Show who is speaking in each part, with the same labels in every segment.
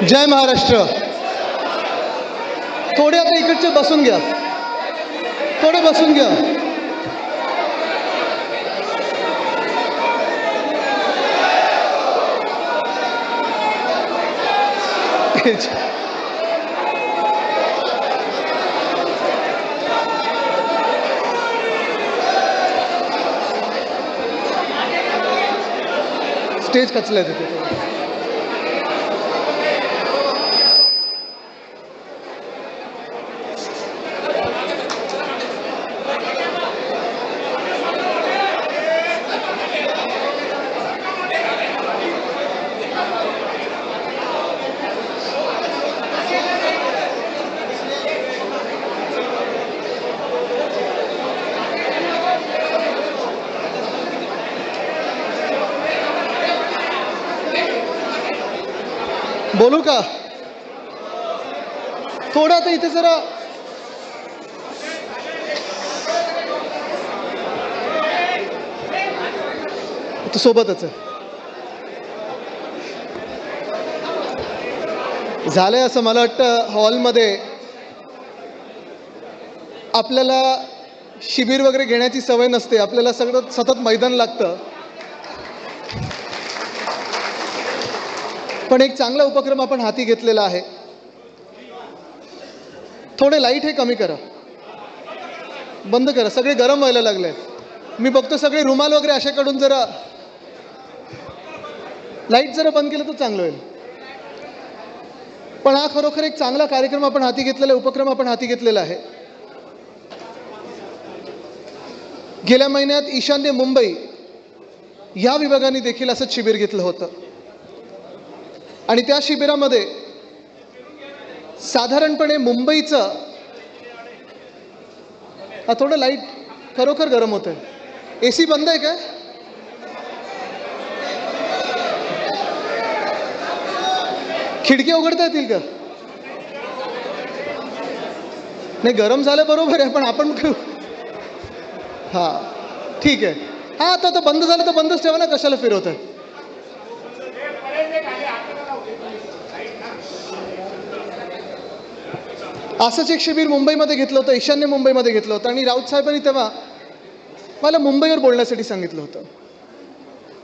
Speaker 1: जय महाराष्ट्र. थोडे आता इकडचे बसून घ्या, थोडे बसून घ्या. स्टेज कचलंय तिथे. बोलू का? थोडं आता इथे जरा सोबतच झालंय असं मला वाटतं. हॉलमध्ये आपल्याला शिबिर वगैरे घेण्याची सवय नसते, आपल्याला सगळं सतत मैदान लागतं. पण एक चांगला उपक्रम आपण हाती घेतलेला आहे. थोडे लाईट हे कमी करा, बंद करा, सगळे गरम व्हायला लागले. मी बघतो सगळे रुमाल वगैरे अशाकडून जरा लाईट जरा बंद केलं तर चांगलं होईल. पण हा खरोखर एक चांगला कार्यक्रम आपण हाती घेतलेला, उपक्रम आपण हाती घेतलेला आहे. गेल्या महिन्यात ईशान्य मुंबई या विभागाने देखील असंच शिबिर घेतलं होतं आणि त्या शिबिरामध्ये साधारणपणे मुंबईचं थोडं लाईट खरोखर गरम होतंय. एसी बंद आहे काय? खिडकी उघडता येतील का? नाही, गरम झालं बरोबर आहे, पण आपण हा ठीक आहे. हा आता बंद झालं तर बंदच ठेवा ना, कशाला फिरवत आहे. असंच एक शिबिर मुंबईमध्ये घेतलं होतं, ईशान्य मुंबईमध्ये घेतलं होतं आणि राऊत साहेबांनी तेव्हा मला मुंबईवर बोलण्यासाठी सांगितलं होतं.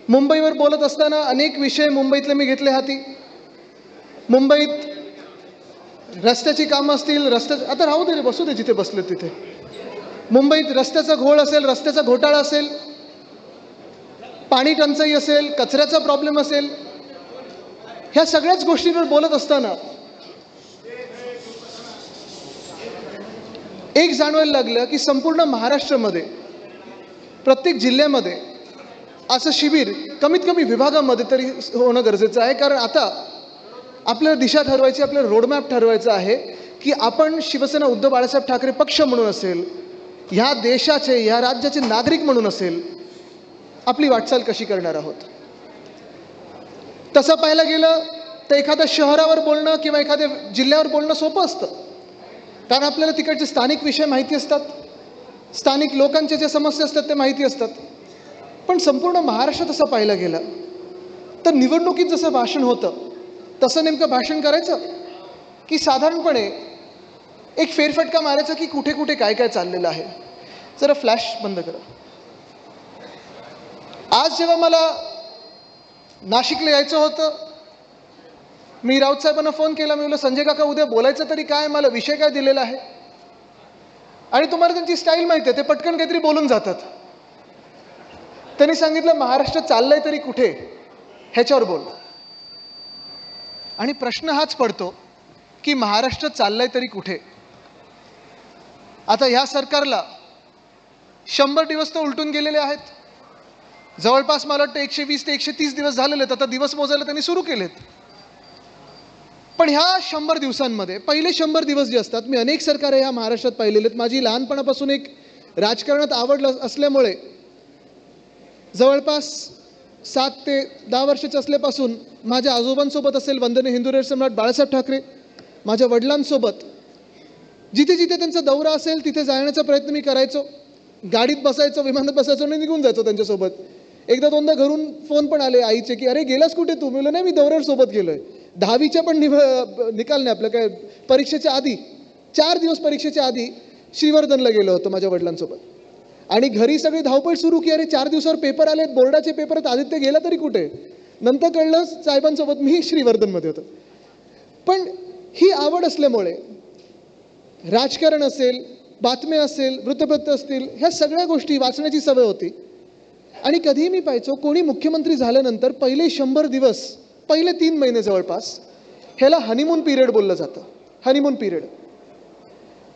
Speaker 1: मुंबईवर बोलत असताना अनेक विषय मुंबईतले मी घेतले हाती. मुंबईत रस्त्याची कामं असतील, आता राहू दे, बसू दे जिथे बसले तिथे. मुंबईत रस्त्याचा घोळ असेल, रस्त्याचा घोटाळा असेल, पाणी टंचाई असेल, कचऱ्याचा प्रॉब्लेम असेल, ह्या सगळ्याच गोष्टींवर बोलत असताना एक जाणवायला लागलं की संपूर्ण महाराष्ट्रामध्ये प्रत्येक जिल्ह्यामध्ये असं शिबिर कमीत कमी विभागामध्ये तरी होणं गरजेचं आहे. कारण आता आपल्याला दिशा ठरवायची, आपल्याला रोडमॅप ठरवायचा आहे की आपण शिवसेना उद्धव बाळासाहेब ठाकरे पक्ष म्हणून असेल, ह्या देशाचे, ह्या राज्याचे नागरिक म्हणून असेल, आपली वाटचाल कशी करणार आहोत. तसं पाहायला गेलं तर एखाद्या शहरावर बोलणं किंवा एखाद्या जिल्ह्यावर बोलणं सोपं असतं, कारण आपल्याला तिकडचे स्थानिक विषय माहिती असतात, स्थानिक लोकांच्या ज्या समस्या असतात ते माहिती असतात. पण संपूर्ण महाराष्ट्रात असं पाहायला गेलं तर निवडणुकीत जसं भाषण होतं तसं नेमकं भाषण करायचं की साधारणपणे एक फेरफटका मारायचा की कुठे कुठे काय काय चाललेलं आहे. जरा फ्लॅश बंद करा. आज जेव्हा मला नाशिकला यायचं होतं, मी राऊत साहेबांना फोन केला. मी म्हटलं, संजय काका उद्या बोलायचं तरी काय, मला विषय काय दिलेला आहे. आणि तुम्हाला त्यांची स्टाईल माहिती आहे, ते पटकन काहीतरी बोलून जातात. त्यांनी सांगितलं, महाराष्ट्र चाललंय तरी कुठे, ह्याच्यावर बोल. आणि प्रश्न हाच पडतो की महाराष्ट्र चाललंय तरी कुठे. आता ह्या सरकारला 100 दिवस तर उलटून गेलेले आहेत. जवळपास मला वाटतं 120 ते 130 दिवस झालेले आहेत. आता दिवस मोजायला त्यांनी सुरू केलेत. पण ह्या 100 दिवसांमध्ये पहिले 100 दिवस जे असतात, मी अनेक सरकारे ह्या महाराष्ट्रात पाहिलेले आहेत. माझी लहानपणापासून एक राजकारणात आवड असल्यामुळे जवळपास 7 ते 10 वर्षाचे असल्यापासून माझ्या आजोबांसोबत असेल, वंदनीय हिंदू सम्राट बाळासाहेब ठाकरे, माझ्या वडिलांसोबत जिथे जिथे त्यांचा दौरा असेल तिथे जाण्याचा प्रयत्न मी करायचो. गाडीत बसायचो, विमानात बसायचो आणि निघून जायचो त्यांच्यासोबत. एकदा दोनदा घरून फोन पण आले आईचे की अरे गेलास कुठे तू. मी म्हणलं नाही, मी दौऱ्यावर सोबत गेलोय. 10वीच्या पण निकाल नाही आपलं काय, परीक्षेच्या आधी 4 दिवस परीक्षेच्या आधी श्रीवर्धनला गेलो होतो माझ्या वडिलांसोबत. आणि घरी सगळी धावपळ सुरू की अरे 4 दिवसावर पेपर आले, बोर्डाचे पेपर आहेत, आदित्य गेला तरी कुठे. नंतर कळलं साहेबांसोबत मी श्रीवर्धनमध्ये होतो. पण ही आवड असल्यामुळे राजकारण असेल, बातम्या असेल, वृत्तपत्र असतील, ह्या सगळ्या गोष्टी वाचण्याची सवय होती. आणि कधीही मी पाहायचो कोणी मुख्यमंत्री झाल्यानंतर पहिले 100 दिवस, पहिले 3 महिने जवळपास ह्याला हनीमून पिरियड बोललं जातं. Honeymoon period.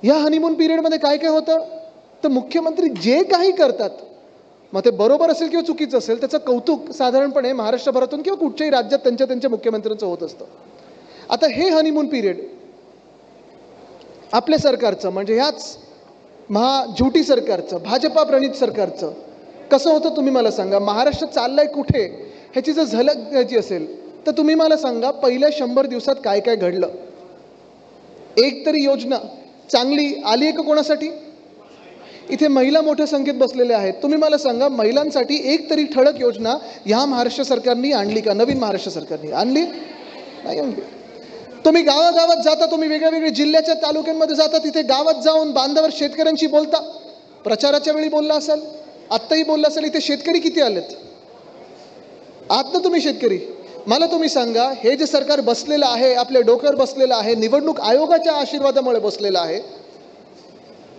Speaker 1: ह्या हनीमून पिरियडमध्ये काय काय होतं तर मुख्यमंत्री जे काही करतात, मग ते बरोबर असेल किंवा चुकीचं असेल, त्याचं कौतुक साधारणपणे महाराष्ट्रभरातून किंवा कुठच्याही राज्यात त्यांच्या मुख्यमंत्र्यांचं होत असतं. आता हे हनीमून पिरियड आपल्या सरकारचं म्हणजे ह्याच झुटी सरकारचं, भाजपा प्रणित सरकारचं कसं होतं तुम्ही मला सांगा. महाराष्ट्र चाललाय कुठे ह्याची जर झलक द्यायची असेल तर तुम्ही मला सांगा पहिल्या 100 दिवसात काय काय घडलं. एक तरी योजना चांगली आली आहे का कोणासाठी. इथे महिला मोठ्या संख्येत बसलेल्या आहेत. तुम्ही मला सांगा महिलांसाठी एक तरी ठळक योजना ह्या महाराष्ट्र सरकारने आणली का. नवीन महाराष्ट्र सरकारने आणली नाही आणली. तुम्ही गावागावात जाता, तुम्ही वेगळ्या जिल्ह्याच्या तालुक्यांमध्ये जाता, तिथे गावात जाऊन बांधावर शेतकऱ्यांशी बोलता. प्रचाराच्या वेळी बोलला असाल, आत्ताही बोलला असाल. इथे शेतकरी किती आलेत आत ना तुम्ही शेतकरी. मला तुम्ही सांगा हे जे सरकार बसलेलं आहे, आपल्या डोक्यावर बसलेलं आहे, निवडणूक आयोगाच्या आशीर्वादामुळे बसलेलं आहे,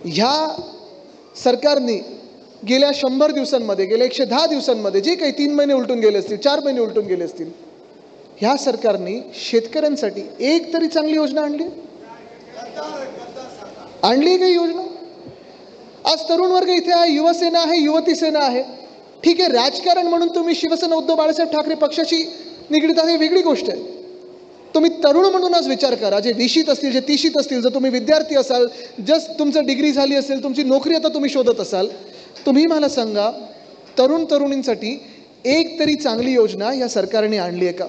Speaker 1: ह्या सरकारने गेल्या 100 दिवसांमध्ये, गेल्या 110 दिवसांमध्ये जे काही 3 महिने उलटून गेले असतील, 4 महिने उलटून गेले असतील, ह्या सरकारने शेतकऱ्यांसाठी एक तरी चांगली योजना आणली काही योजना. आज तरुण वर्ग इथे आहे, युवसेना आहे, युवती सेना आहे. ठीक आहे, राजकारण म्हणून तुम्ही शिवसेना उद्धव बाळासाहेब ठाकरे पक्षाशी निगडीत आहे, वेगळी गोष्ट आहे. तुम्ही तरुण म्हणून आज विचार करा, जे 20शीत असतील, जे 30शीत असतील, जर तुम्ही विद्यार्थी असाल, जस्ट तुमचं डिग्री झाली असेल, तुमची नोकरी आता तुम्ही शोधत असाल, तुम्ही मला सांगा तरुणींसाठी एक तरी चांगली योजना या सरकारने आणली आहे का.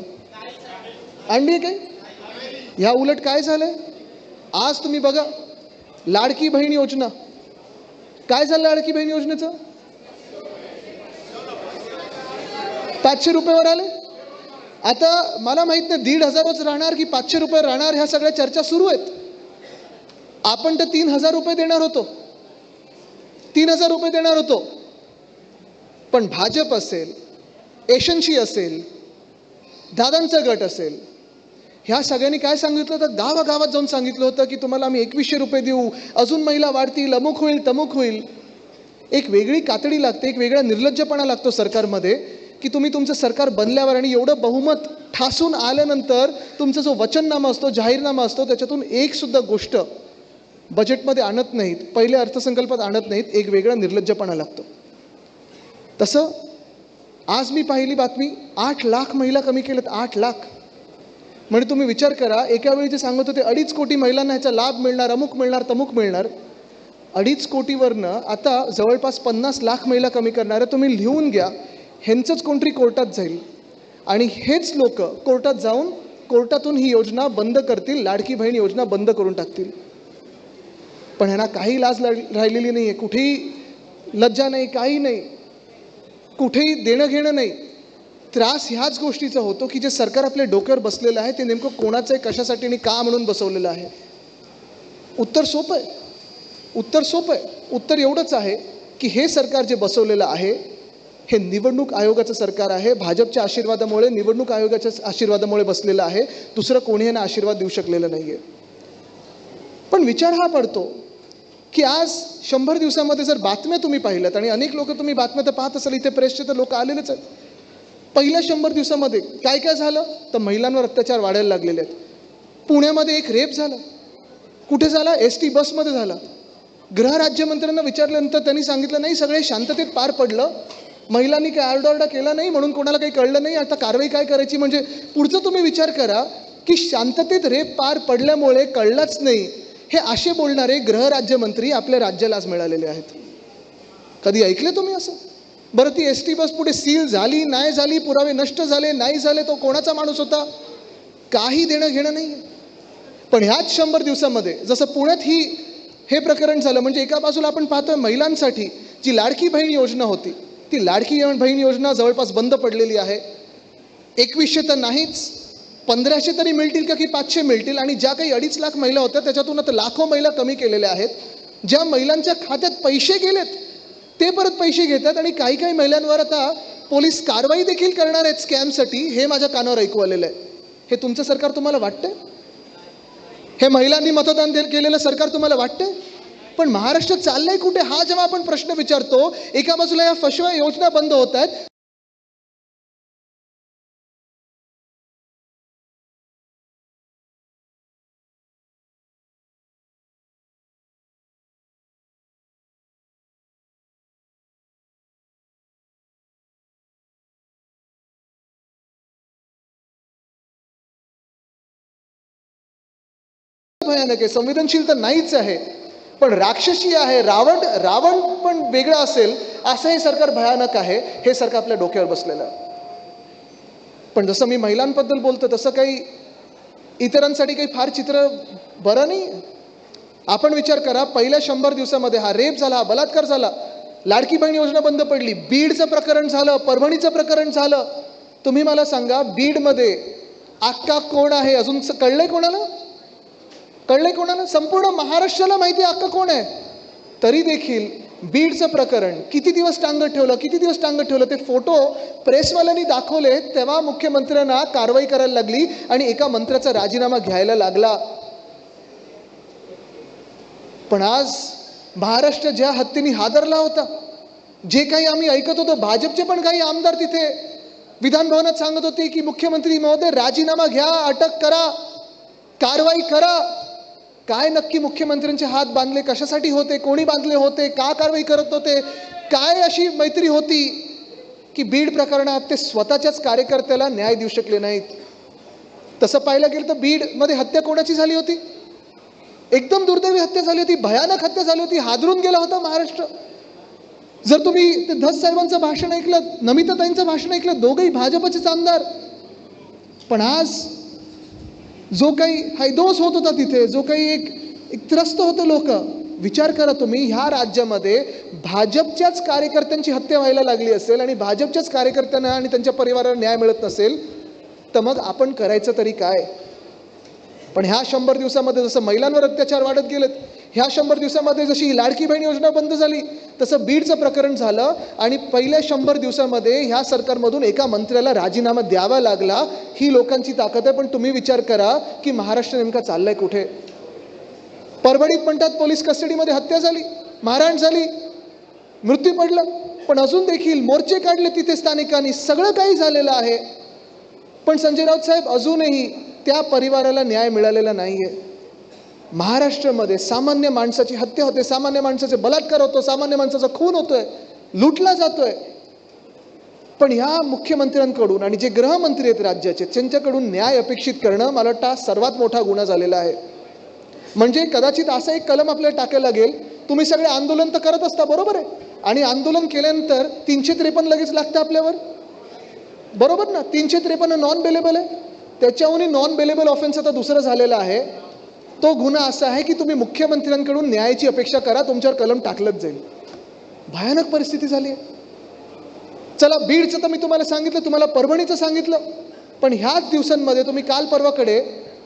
Speaker 1: आणली आहे काय. ह्या उलट काय झालंय आज तुम्ही बघा. लाडकी बहीण योजना काय झालं. लाडकी बहीण योजनेचं 500 रुपयावर आले. आता मला माहित नाही 1,500च राहणार की 500 रुपये राहणार, ह्या सगळ्या चर्चा सुरू आहेत. आपण तर 3,000 रुपये देणार होतो, 3,000 रुपये देणार होतो. पण भाजप असेल, एशनशी असेल, दादांचा गट असेल, ह्या सगळ्यांनी काय सांगितलं तर गावागावात जाऊन सांगितलं होतं की तुम्हाला आम्ही 2100 रुपये देऊ, अजून महिला वाढतील, अमुक होईल तमुक होईल. एक वेगळी कातडी लागते, एक वेगळा निर्लज्जपणा लागतो सरकारमध्ये की तुम्ही तुमचं सरकार बनल्यावर आणि एवढं बहुमत ठासून आल्यानंतर तुमचा जो वचननामा असतो, जाहीरनामा असतो, त्याच्यातून एक सुद्धा गोष्ट बजेटमध्ये आणत नाहीत, पहिल्या अर्थसंकल्पात आणत नाहीत. एक वेगळा निर्लज्जपणा लागतो. तसं आज मी पाहिली बातमी, 8 लाख महिला कमी केलेत. 8 लाख म्हणजे तुम्ही विचार करा, एका वेळी जे सांगत होते 2.5 कोटी महिलांना ह्याचा लाभ मिळणार, अमुक मिळणार तमुक मिळणार, 2.5 कोटीवरनं आता जवळपास 50 लाख महिला कमी करणार आहे. तुम्ही लिहून घ्या, ह्यांचंच कोणतरी कोर्टात जाईल आणि हेच लोक कोर्टात जाऊन कोर्टातून ही योजना बंद करतील, लाडकी बहीण योजना बंद करून टाकतील. पण ह्यांना काही लाज राहिलेली नाही आहे, कुठेही लज्जा नाही, काही नाही, कुठेही देणं घेणं नाही. त्रास ह्याच गोष्टीचा होतो की जे सरकार आपल्या डोक्यावर बसलेलं आहे ते नेमकं कोणाचं आहे, कशासाठी आणि का म्हणून बसवलेलं आहे. उत्तर सोपं आहे, उत्तर सोपं आहे. उत्तर एवढंच आहे की हे सरकार जे बसवलेलं आहे हे निवडणूक आयोगाचं सरकार आहे. भाजपच्या आशीर्वादामुळे, निवडणूक आयोगाच्या आशीर्वादामुळे बसलेलं आहे. दुसरं कोणी यांना आशीर्वाद देऊ शकलेलं नाही आहे. पण विचार हा पडतो की आज 100 दिवसामध्ये जर बातम्या तुम्ही पाहिल्यात, आणि अनेक लोक तुम्ही बातम्या तर पाहत असाल, इथे प्रेसचे तर लोक आलेलेच आहेत. पहिल्या 100 दिवसामध्ये काय काय झालं तर महिलांवर अत्याचार वाढायला लागलेले आहेत. पुण्यामध्ये एक रेप झाला. कुठे झाला. ST बसमध्ये झाला. गृहराज्यमंत्र्यांना विचारल्यानंतर त्यांनी सांगितलं नाही, सगळे शांततेत पार पडलं, महिलांनी काही आरडाओरडा केला नाही, म्हणून कोणाला काही कळलं नाही, आता कारवाई काय करायची. म्हणजे पुढचं तुम्ही विचार करा की शांततेत रेप पार पडल्यामुळे कळलंच नाही, हे असे बोलणारे गृहराज्यमंत्री आपल्या राज्याला आज मिळालेले आहेत. कधी ऐकले तुम्ही असं. बरं, ती ST बस पुढे सील झाली नाही झाली, पुरावे नष्ट झाले नाही झाले, तो कोणाचा माणूस होता, काही देणं घेणं नाही. पण ह्याच 100 दिवसामध्ये जसं पुण्यात हे प्रकरण झालं, म्हणजे एका बाजूला आपण पाहतोय महिलांसाठी जी लाडकी बहीण योजना होती, ती लाडकी बहीण योजना जवळपास बंद पडलेली आहे. 2100 तर नाहीच, 1500 तरी मिळतील का की 500 मिळतील? आणि ज्या काही 2.5 लाख महिला होत्या त्याच्यातून आता लाखो महिला कमी केलेल्या आहेत. ज्या महिलांच्या खात्यात पैसे गेलेत ते परत पैसे घेतात आणि काही काही महिलांवर आता पोलीस कारवाई देखील करणार आहेत स्कॅमसाठी. हे माझ्या कानावर ऐकू आलेलं आहे. हे तुमचं सरकार तुम्हाला वाटतंय? हे महिलांनी मतदान केलेलं सरकार तुम्हाला वाटतंय? पण महाराष्ट्र चाललंय कुठे हा जेव्हा आपण प्रश्न विचारतो, एका बाजूला या फसव्या योजना बंद होत आहेत, भयानक आहे. संवेदनशील तर नाहीच आहे, पण राक्षसी आहे. रावण पण वेगळं असेल असं हे सरकार भयानक आहे. हे सरकार आपल्या डोक्यावर बसलेलं आहे. पण जसं मी महिलांबद्दल बोलतो तसं काही इतरांसाठी काही फार चित्र बरं नाही. आपण विचार करा, पहिल्या 100 दिवसामध्ये हा रेप झाला, हा बलात्कार झाला, लाडकी बहीण योजना बंद पडली, बीडचं प्रकरण झालं, परभणीचं प्रकरण झालं. तुम्ही मला सांगा, बीडमध्ये अक्का कोण आहे अजून कळलंय कोणाला? कळलंय कोणाला? संपूर्ण महाराष्ट्राला माहिती आहे अक्का कोण आहे. तरी देखील बीडचं प्रकरण किती दिवस टांगत ठेवलं. ते फोटो प्रेसवाल्यांनी दाखवले तेव्हा मुख्यमंत्र्यांना कारवाई करायला लागली आणि एका मंत्र्याचा राजीनामा घ्यायला लागला. पण आज महाराष्ट्र ज्या हत्तीने हादरला होता, जे काही आम्ही ऐकत होतो, भाजपचे पण काही आमदार तिथे विधान भवनात सांगत होते की मुख्यमंत्री महोदय राजीनामा घ्या, अटक करा, कारवाई करा. काय नक्की मुख्यमंत्र्यांचे हात बांधले कशासाठी होते? कोणी बांधले होते? का कारवाई करत होते? काय अशी मैत्री होती की बीड प्रकरणात ते स्वतःच्याच कार्यकर्त्याला न्याय देऊ शकले नाहीत? तसं पाहायला गेलं तर बीडमध्ये हत्या कोणाची झाली होती? एकदम दुर्दैवी हत्या झाली होती, भयानक हत्या झाली होती. हादरून गेला होता महाराष्ट्र. जर तुम्ही ते धस साहेबांचं भाषण ऐकलं, नमिताताईंचं भाषण ऐकलं, दोघेही भाजपचेच आमदार. पण आज जो काही हैदोस होत होता तिथे, जो काही एक त्रस्त होतं लोक, विचार करा तुम्ही, ह्या राज्यामध्ये भाजपच्याच कार्यकर्त्यांची हत्या व्हायला लागली असेल आणि भाजपच्याच कार्यकर्त्यांना आणि त्यांच्या परिवाराला न्याय मिळत नसेल तर मग आपण करायचं तरी काय? पण ह्या 100 दिवसामध्ये जसं महिलांवर अत्याचार वाढत गेलेत, ह्या 100 दिवसामध्ये जशी लाडकी बहीण योजना बंद झाली, तसं बीडचं प्रकरण झालं आणि पहिल्या 100 दिवसामध्ये ह्या सरकारमधून एका मंत्र्याला राजीनामा द्यावा लागला. ही लोकांची ताकद आहे. पण तुम्ही विचार करा की महाराष्ट्र नेमका चाललाय कुठे? परभणीत म्हणतात पोलीस कस्टडीमध्ये हत्या झाली, मारहाण झाली, मृत्यू पडला, पण अजून देखील मोर्चे काढले तिथे स्थानिकांनी, सगळं काही झालेलं आहे. पण संजय राऊत साहेब, अजूनही त्या परिवाराला न्याय मिळालेला नाहीये. महाराष्ट्रामध्ये सामान्य माणसाची हत्या होते, सामान्य माणसाचे बलात्कार होतो, सामान्य माणसाचा खून होतोय, लुटला जातोय. पण ह्या मुख्यमंत्र्यांकडून आणि जे गृहमंत्री आहेत राज्याचे, त्यांच्याकडून न्याय अपेक्षित करणं मला वाटतं सर्वात मोठा गुन्हा झालेला आहे. म्हणजे कदाचित असा एक कलम आपल्याला टाकायला लागेल, तुम्ही सगळे आंदोलन तर करत असता, बरोबर आहे, आणि आंदोलन केल्यानंतर 353 लगेच लागतं आपल्यावर, बरोबर ना? 353 नॉन बेलेबल आहे. त्याच्याहूनही नॉन बेलेबल ऑफेन्स आता दुसरं झालेलं आहे. तो गुन्हा असा आहे की तुम्ही मुख्यमंत्र्यांकडून न्यायाची अपेक्षा करा, तुमच्यावर कलम टाकलंच जाईल. भयानक परिस्थिती झाली आहे. चला, बीडचं तर मी तुम्हाला सांगितलं, तुम्हाला परभणीचं सांगितलं. पण ह्याच दिवसांमध्ये तुम्ही काल परवाकडे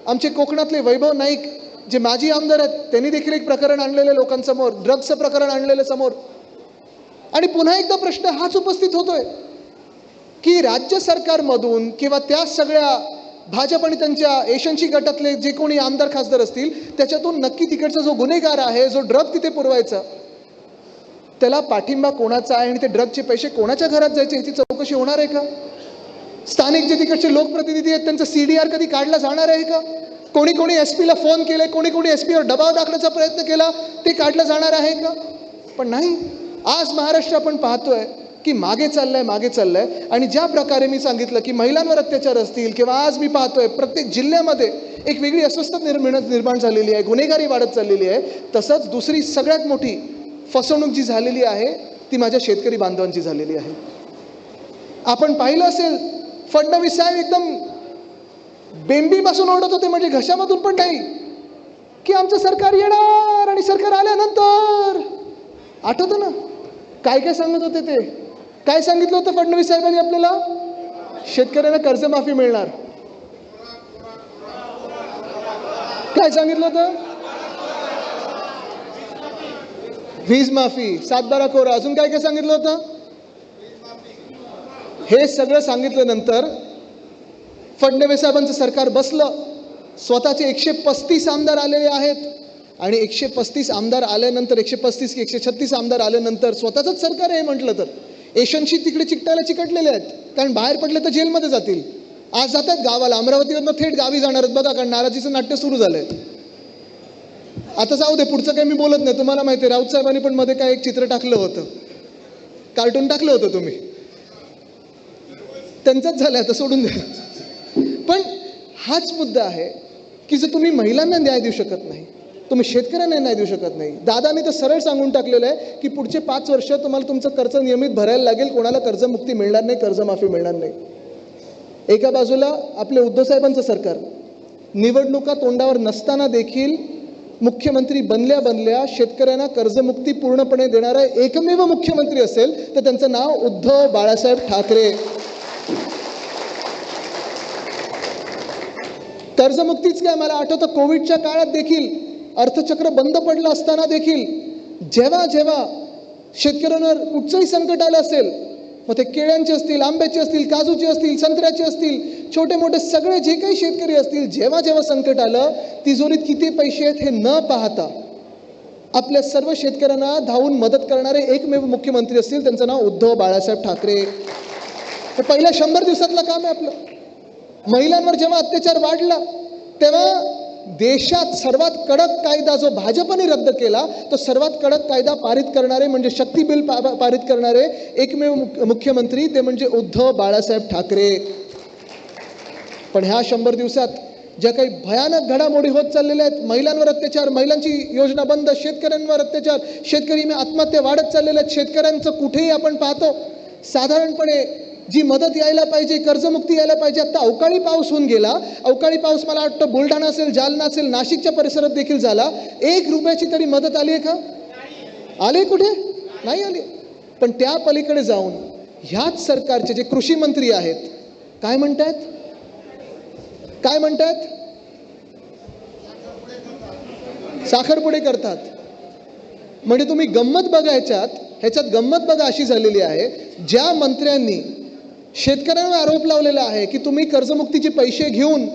Speaker 1: आमचे कोकणातले वैभव नाईक जे माजी आमदार आहेत, त्यांनी देखील एक प्रकरण आणलेलं लोकांसमोर, ड्रग्सचं प्रकरण आणलेलं समोर. आणि पुन्हा एकदा प्रश्न हाच उपस्थित होतोय की राज्य सरकारमधून किंवा त्या सगळ्या भाजप आणि त्यांच्या एशनशी गटातले जे कोणी आमदार खासदार असतील, त्याच्यातून नक्की तिकडचा जो गुन्हेगार आहे, जो ड्रग तिथे पुरवायचा, त्याला पाठिंबा कोणाचा आहे आणि ते ड्रगचे पैसे कोणाच्या घरात जायचे ह्याची चौकशी होणार आहे का? स्थानिक जे तिकडचे लोकप्रतिनिधी आहेत त्यांचा CDR कधी काढला जाणार आहे का? कोणी कोणी SP ला फोन केले, कोणी कोणी SP वर दबाव टाकण्याचा प्रयत्न केला, ते काढलं जाणार आहे का? पण नाही. आज महाराष्ट्र आपण पाहतोय की मागे चाललंय. आणि ज्या प्रकारे मी सांगितलं की महिलांवर अत्याचार असतील किंवा आज मी पाहतोय प्रत्येक जिल्ह्यामध्ये एक वेगळी अस्वस्थता निर्माण झालेली आहे, गुन्हेगारी वाढत चाललेली आहे. तसंच दुसरी सगळ्यात मोठी फसवणूक जी झालेली आहे ती माझ्या शेतकरी बांधवांची झालेली आहे. आपण पाहिलं असेल, फडणवीस साहेब एकदम बेंबीपासून ओढत होते, म्हणजे घशामधून पण नाही, की आमचं सरकार येणार आणि सरकार आल्यानंतर. आठवतं ना काय काय सांगत होते ते? काय सांगितलं होतं फडणवीस साहेबांनी आपल्याला? शेतकऱ्यांना कर्जमाफी मिळणार. काय सांगितलं होतं? वीज माफी, सातबारा कोरा, अजून काय काय सांगितलं होतं? हे सगळं सांगितल्यानंतर फडणवीस साहेबांचं सरकार बसलं. स्वतःचे 135 आमदार आलेले आहेत आणि 135 आमदार आल्यानंतर 135 की 136 आमदार आल्यानंतर स्वतःच सरकार आहे म्हटलं तर एशनशी तिकडे चिकटायला चिकटलेले आहेत, कारण बाहेर पडले तर जेलमध्ये जातील. आज जातात गावाला, अमरावतीवरनं थेट गावी जाणार आहेत बघा, कारण नाराजीचं नाट्य सुरू झालंय. आता जाऊ दे, पुढचं काही मी बोलत नाही. तुम्हाला माहिती आहे राऊत साहेबांनी पण मध्ये काय एक चित्र टाकलं होतं, कार्टून टाकलं होतं तुम्ही, त्यांचंच झालं, आता सोडून द्या. पण हाच मुद्दा आहे की जर तुम्ही महिलांना न्याय देऊ शकत नाही, तुम्ही शेतकऱ्यांना न्याय देऊ शकत नाही. दादानी तर सरळ सांगून टाकलेलं आहे की पुढचे 5 वर्ष तुम्हाला तुमचं कर्ज नियमित भरायला लागेल, कोणाला कर्जमुक्ती मिळणार नाही, कर्जमाफी मिळणार नाही. एका बाजूला आपले उद्धव साहेबांचं सरकार निवडणुका तोंडावर नसताना देखील मुख्यमंत्री बनल्या बनल्या शेतकऱ्यांना कर्जमुक्ती पूर्णपणे देणारा एकमेव मुख्यमंत्री असेल तर त्यांचं नाव उद्धव बाळासाहेब ठाकरे. कर्जमुक्तीच काय, मला आठवतं कोविडच्या काळात देखील अर्थचक्र बंद पडलं असताना देखील जेव्हा जेव्हा शेतकऱ्यांवर कुठचंही संकट आलं असेल, मग ते केळ्यांचे असतील, आंब्याचे असतील, काजूचे असतील, संत्र्याचे असतील, छोटे मोठे सगळे जे काही शेतकरी असतील, जेव्हा जेव्हा संकट आलं, तिजोरीत किती पैसे आहेत हे न पाहता आपल्या सर्व शेतकऱ्यांना धावून मदत करणारे एकमेव मुख्यमंत्री असतील, त्यांचं नाव उद्धव बाळासाहेब ठाकरे. हे पहिल्या 100 दिवसातलं काम आहे आपलं. महिलांवर जेव्हा अत्याचार वाढला तेव्हा देशात सर्वात कडक कायदा जो भाजपने रद्द केला, तो सर्वात कडक कायदा पारित करणारे म्हणजे शक्ती बिल पारित करणारे एकमेव मुख्यमंत्री ते म्हणजे उद्धव बाळासाहेब ठाकरे. पण ह्या 100 दिवसात ज्या काही भयानक घडामोडी होत चाललेल्या आहेत, महिलांवर अत्याचार, महिलांची योजना बंद, शेतकऱ्यांवर अत्याचार, शेतकरी आत्महत्या वाढत चाललेल्या आहेत. शेतकऱ्यांचं कुठेही आपण पाहतो साधारणपणे जी मदत यायला पाहिजे, कर्जमुक्ती यायला पाहिजे, आता अवकाळी पाऊस होऊन गेला. अवकाळी पाऊस मला वाटतं बुलढाणा असेल, जालना असेल, नाशिकच्या परिसरात देखील झाला. 1 रुपयाची तरी मदत आली आहे का? आली कुठे? नाही आली. पण त्या पलीकडे जाऊन ह्याच सरकारचे जे कृषी मंत्री आहेत काय म्हणतात? काय म्हणतात? साखरपुडे करतात. म्हणजे तुम्ही गंमत बघायच्यात, ह्याच्यात गंमत बघा अशी झालेली आहे, ज्या मंत्र्यांनी शेतकऱ्यांवर आरोप लावलेला आहे की तुम्ही कर्जमुक्तीचे पैसे घेऊन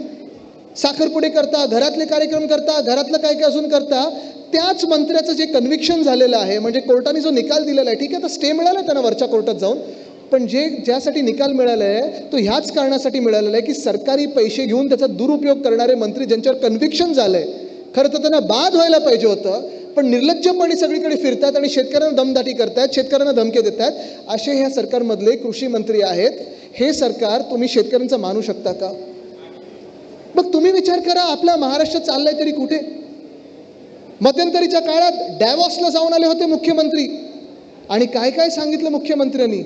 Speaker 1: साखरपुडे करता, घरातले कार्यक्रम करता, घरातलं काय काय अजून करता, त्याच मंत्र्याचं जे कन्व्हिक्शन झालेलं आहे, म्हणजे कोर्टाने जो निकाल दिलेला आहे, ठीक आहे, तर स्टे मिळाला त्यांना वरच्या कोर्टात जाऊन, पण ज्यासाठी निकाल मिळाला आहे तो ह्याच कारणासाठी मिळालेला आहे की सरकारी पैसे घेऊन त्याचा दुरुपयोग करणारे मंत्री ज्यांच्यावर कन्व्हिक्शन झालंय, खरं तर त्यांना बाद व्हायला पाहिजे होतं, पण निर्लज्जपणे सगळीकडे फिरतात आणि शेतकऱ्यांना दमदाटी करतात, शेतकऱ्यांना धमके देतात. असे ह्या सरकारमधले कृषी मंत्री आहेत. हे सरकार तुम्ही शेतकऱ्यांचं मानू शकता का? मग तुम्ही विचार करा, आपला महाराष्ट्र चाललाय तरी कुठे? मध्यंतरीच्या काळात डॅवॉसला जाऊन आले होते मुख्यमंत्री आणि काय काय सांगितलं मुख्यमंत्र्यांनी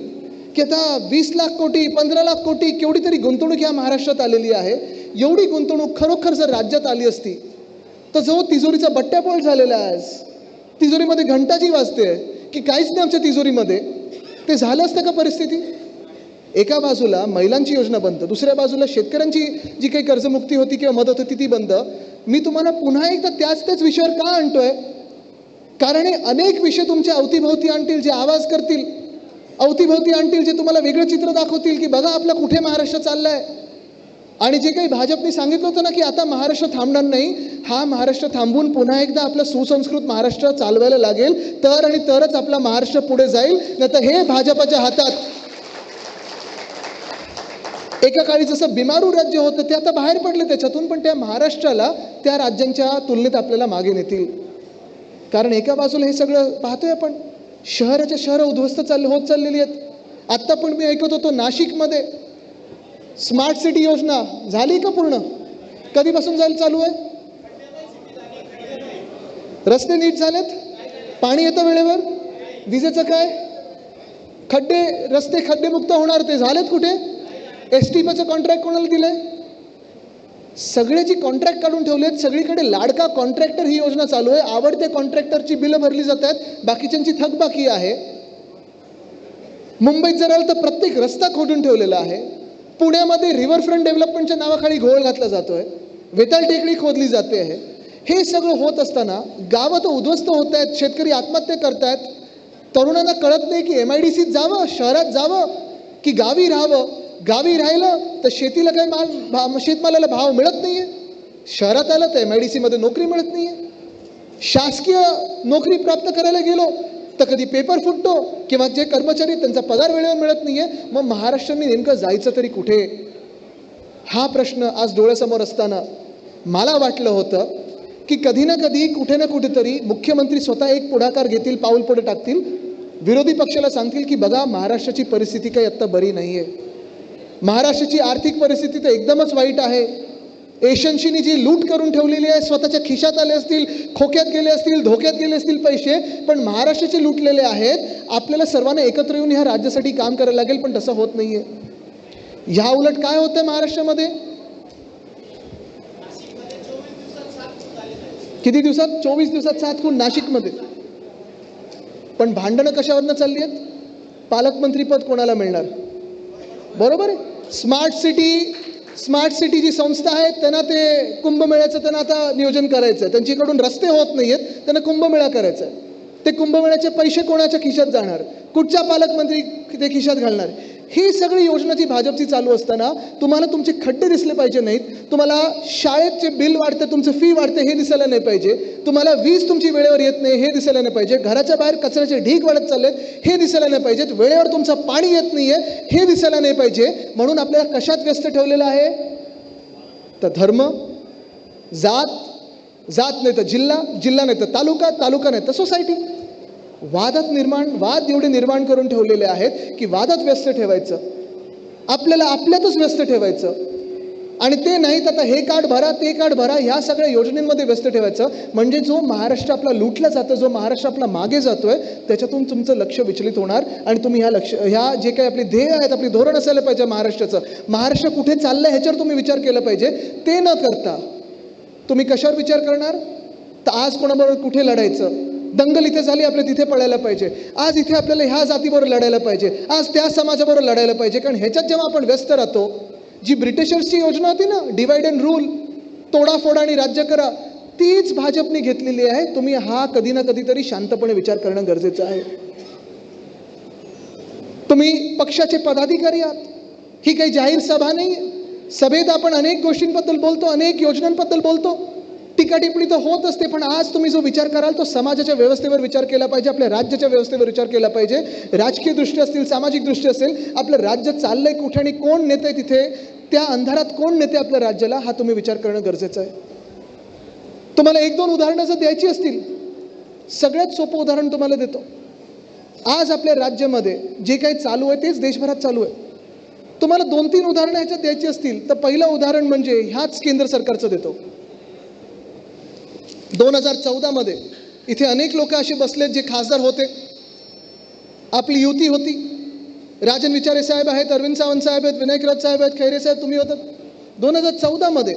Speaker 1: की आता 20 लाख कोटी 15 लाख कोटी केवढी तरी गुंतवणूक या महाराष्ट्रात आलेली आहे. एवढी गुंतवणूक खरोखर जर राज्यात आली असती तर जो तिजोरीचा बट्ट्यापोळ झालेला आहे, आज तिजोरीमध्ये घंटाजी वाजते की काहीच नाही आमच्या तिजोरीमध्ये, ते झालं असतं का परिस्थिती? एका बाजूला महिलांची योजना बंद, दुसऱ्या बाजूला शेतकऱ्यांची जी काही कर्जमुक्ती होती किंवा मदत होती ती बंद. मी तुम्हाला पुन्हा एकदा त्याच विषयावर का आणतोय? कारण हे अनेक विषय तुमच्या अवतीभोवती आणतील, जे आवाज करतील, अवतीभोवती आणतील, जे तुम्हाला वेगळं चित्र दाखवतील की बघा आपला कुठे महाराष्ट्र चाललाय. आणि जे काही भाजपने सांगितलं होतं ना की आता महाराष्ट्र थांबणार नाही, हा महाराष्ट्र थांबून पुन्हा एकदा आपलं सुसंस्कृत महाराष्ट्र चालवायला लागेल, तर आणि तरच आपला महाराष्ट्र पुढे जाईल. नाही तर हे भाजपच्या हातात, एका काळी जसं बिमारू राज्य होतं ते आता बाहेर पडले त्याच्यातून, पण त्या महाराष्ट्राला त्या राज्यांच्या तुलनेत आपल्याला मागे नेतील. कारण एका बाजूला हे सगळं पाहतोय आपण, शहराच्या शहरं उद्ध्वस्त होत चाललेली आहेत. आत्ता पण मी ऐकत होतो नाशिकमध्ये स्मार्ट सिटी योजना झाली का पूर्ण? कधीपासून चालू आहे? रस्ते नीट झालेत? पाणी येतं वेळेवर? विजेचं काय? खड्डे, रस्ते खड्डेमुक्त होणार, ते झालेत कुठे? STPचं कॉन्ट्रॅक्ट कोणाला दिलंय? सगळे जी कॉन्ट्रॅक्ट काढून ठेवलेत, सगळीकडे लाडका कॉन्ट्रॅक्टर ही योजना चालू आहे. आवडते कॉन्ट्रॅक्टरची बिलं भरली जात आहेत, बाकीच्यांची थकबाकी आहे. मुंबईत जर आलं तर प्रत्येक रस्ता खोदून ठेवलेला आहे. पुण्यामध्ये रिव्हरफ्रंट डेव्हलपमेंटच्या नावाखाली घोळ घातला जातोय, वेताळ टेकडी खोदली जाते आहे. हे सगळं होत असताना गावं तर उद्ध्वस्त होत आहेत, शेतकरी आत्महत्या करतायत, तरुणांना कळत नाही की MIDCत जावं, शहरात जावं की गावी राहावं. गावी राहिलं तर शेतीला काही शेतमालाला भाव मिळत नाहीये, शहरात आलं तर MIDC मध्ये नोकरी मिळत नाहीये. शासकीय नोकरी प्राप्त करायला गेलो तर कधी पेपर फुटतो किंवा जे कर्मचारी त्यांचा पगार वेळेवर मिळत नाहीये. मग महाराष्ट्राने नेमकं जायचं तरी कुठे, हा प्रश्न आज डोळ्यासमोर असताना मला वाटलं होतं की कधी ना कधी कुठे ना कुठेतरी मुख्यमंत्री स्वतः एक पुढाकार घेतील, पाऊल पुढे टाकतील, विरोधी पक्षाला सांगतील की बघा महाराष्ट्राची परिस्थिती काही आत्ता बरी नाहीये, महाराष्ट्राची आर्थिक परिस्थिती तर एकदमच वाईट आहे. एशन्सीनी जी लूट करून ठेवलेली आहे, स्वतःच्या खिशात आले असतील, खोक्यात गेले असतील, धोक्यात गेले असतील पैसे, पण महाराष्ट्राचे लुटलेले आहेत. आपल्याला सर्वांना एकत्र येऊन ह्या राज्यासाठी काम करायला लागेल, पण तसं होत नाहीये. ह्या उलट काय होतंय महाराष्ट्रामध्ये, किती दिवसात, 24 दिवसात 7 खून नाशिकमध्ये. पण भांडणं कशावरनं चालली आहेत, पालकमंत्रीपद कोणाला मिळणार, बरोबर आहे. स्मार्ट सिटी जी संस्था आहे त्यांना ते कुंभमेळ्याचं त्यांना आता नियोजन करायचं आहे, त्यांच्याकडून रस्ते होत नाही आहेत, त्यांना कुंभमेळा करायचा आहे. ते कुंभमेळ्याचे पैसे कोणाच्या खिशात जाणार, कुठच्या पालकमंत्री ते खिशात घालणार. ही सगळी योजना जी भाजपची चालू असताना तुम्हाला तुमचे खड्डे दिसले पाहिजे नाहीत, तुम्हाला शाळेचे बिल वाढते, तुमचं फी वाढते हे दिसायला नाही पाहिजे, तुम्हाला वीज तुमची वेळेवर येत नाही हे दिसायला नाही पाहिजे, घराच्या बाहेर कचऱ्याचे ढीग वाढत चाललेत हे दिसायला नाही पाहिजेत, वेळेवर तुमचं पाणी येत नाहीये हे दिसायला नाही पाहिजे. म्हणून आपल्याला कशात व्यस्त ठेवलेलं आहे, तर धर्म, जात नाही तर जिल्हा नाही तर तालुका नाही तर सोसायटी. वाद एवढे निर्माण करून ठेवलेले आहेत की वादात व्यस्त ठेवायचं, आपल्याला आपल्यातच व्यस्त ठेवायचं. आणि ते नाहीत आता हे कार्ड भरा ते कार्ड भरा ह्या सगळ्या योजनेमध्ये व्यस्त ठेवायचं. म्हणजे जो महाराष्ट्र आपला लुटला जातो, जो महाराष्ट्र आपला मागे जातोय, त्याच्यातून तुमचं लक्ष विचलित होणार आणि तुम्ही ह्या जे काही आपले ध्येय आहेत, आपली धोरण असायला पाहिजे महाराष्ट्राचं, महाराष्ट्र कुठे चाललंय ह्याच्यावर तुम्ही विचार केला पाहिजे. ते न करता तुम्ही कशावर विचार करणार, तर आज कोणाबरोबर कुठे लढायचं, दंगल इथे झाली आपल्या तिथे पळायला पाहिजे, आज इथे आपल्याला ह्या जातीबरोबर लढायला पाहिजे, आज त्या समाजाबरोबर लढायला पाहिजे. कारण ह्याच्यात जेव्हा आपण व्यस्त राहतो, जी ब्रिटिशर्सची योजना होती ना, डिवाइड अँड रूल, तोडाफोड आणि राज्य करा, तीच भाजपने घेतलेली आहे. तुम्ही हा कधी ना कधीतरी शांतपणे विचार करणं गरजेचं आहे. तुम्ही पक्षाचे पदाधिकारी आहात, ही काही जाहीर सभा नाही. सभेत आपण अनेक गोष्टींबद्दल बोलतो, अनेक योजनांबद्दल बोलतो, टीका टिप्पणी तर होत असते, पण आज तुम्ही जो विचार कराल तो समाजाच्या व्यवस्थेवर विचार केला पाहिजे, आपल्या राज्याच्या व्यवस्थेवर विचार केला पाहिजे. राजकीय दृष्टी असतील, सामाजिक दृष्टी असेल, आपलं राज्य चाललंय कुठे आणि कोण नेते तिथे, त्या अंधारात कोण नेते आपल्या राज्याला, हा तुम्ही विचार करणं गरजेचं आहे. तुम्हाला 1-2 उदाहरणं जर द्यायची असतील, सगळ्यात सोपं उदाहरण तुम्हाला देतो. आज आपल्या राज्यामध्ये जे काही चालू आहे तेच देशभरात चालू आहे. तुम्हाला 2-3 उदाहरणं ह्याच्यात द्यायची असतील तर पहिलं उदाहरण म्हणजे ह्याच केंद्र सरकारचं देतो. 2014 मध्ये इथे अनेक लोक असे बसलेत जे खासदार होते, आपली युती होती. राजन विचारे साहेब आहेत, अरविंद सावंत साहेब आहेत, विनायक राऊत साहेब आहेत, खैरे साहेब तुम्ही होतात. 2014 मध्ये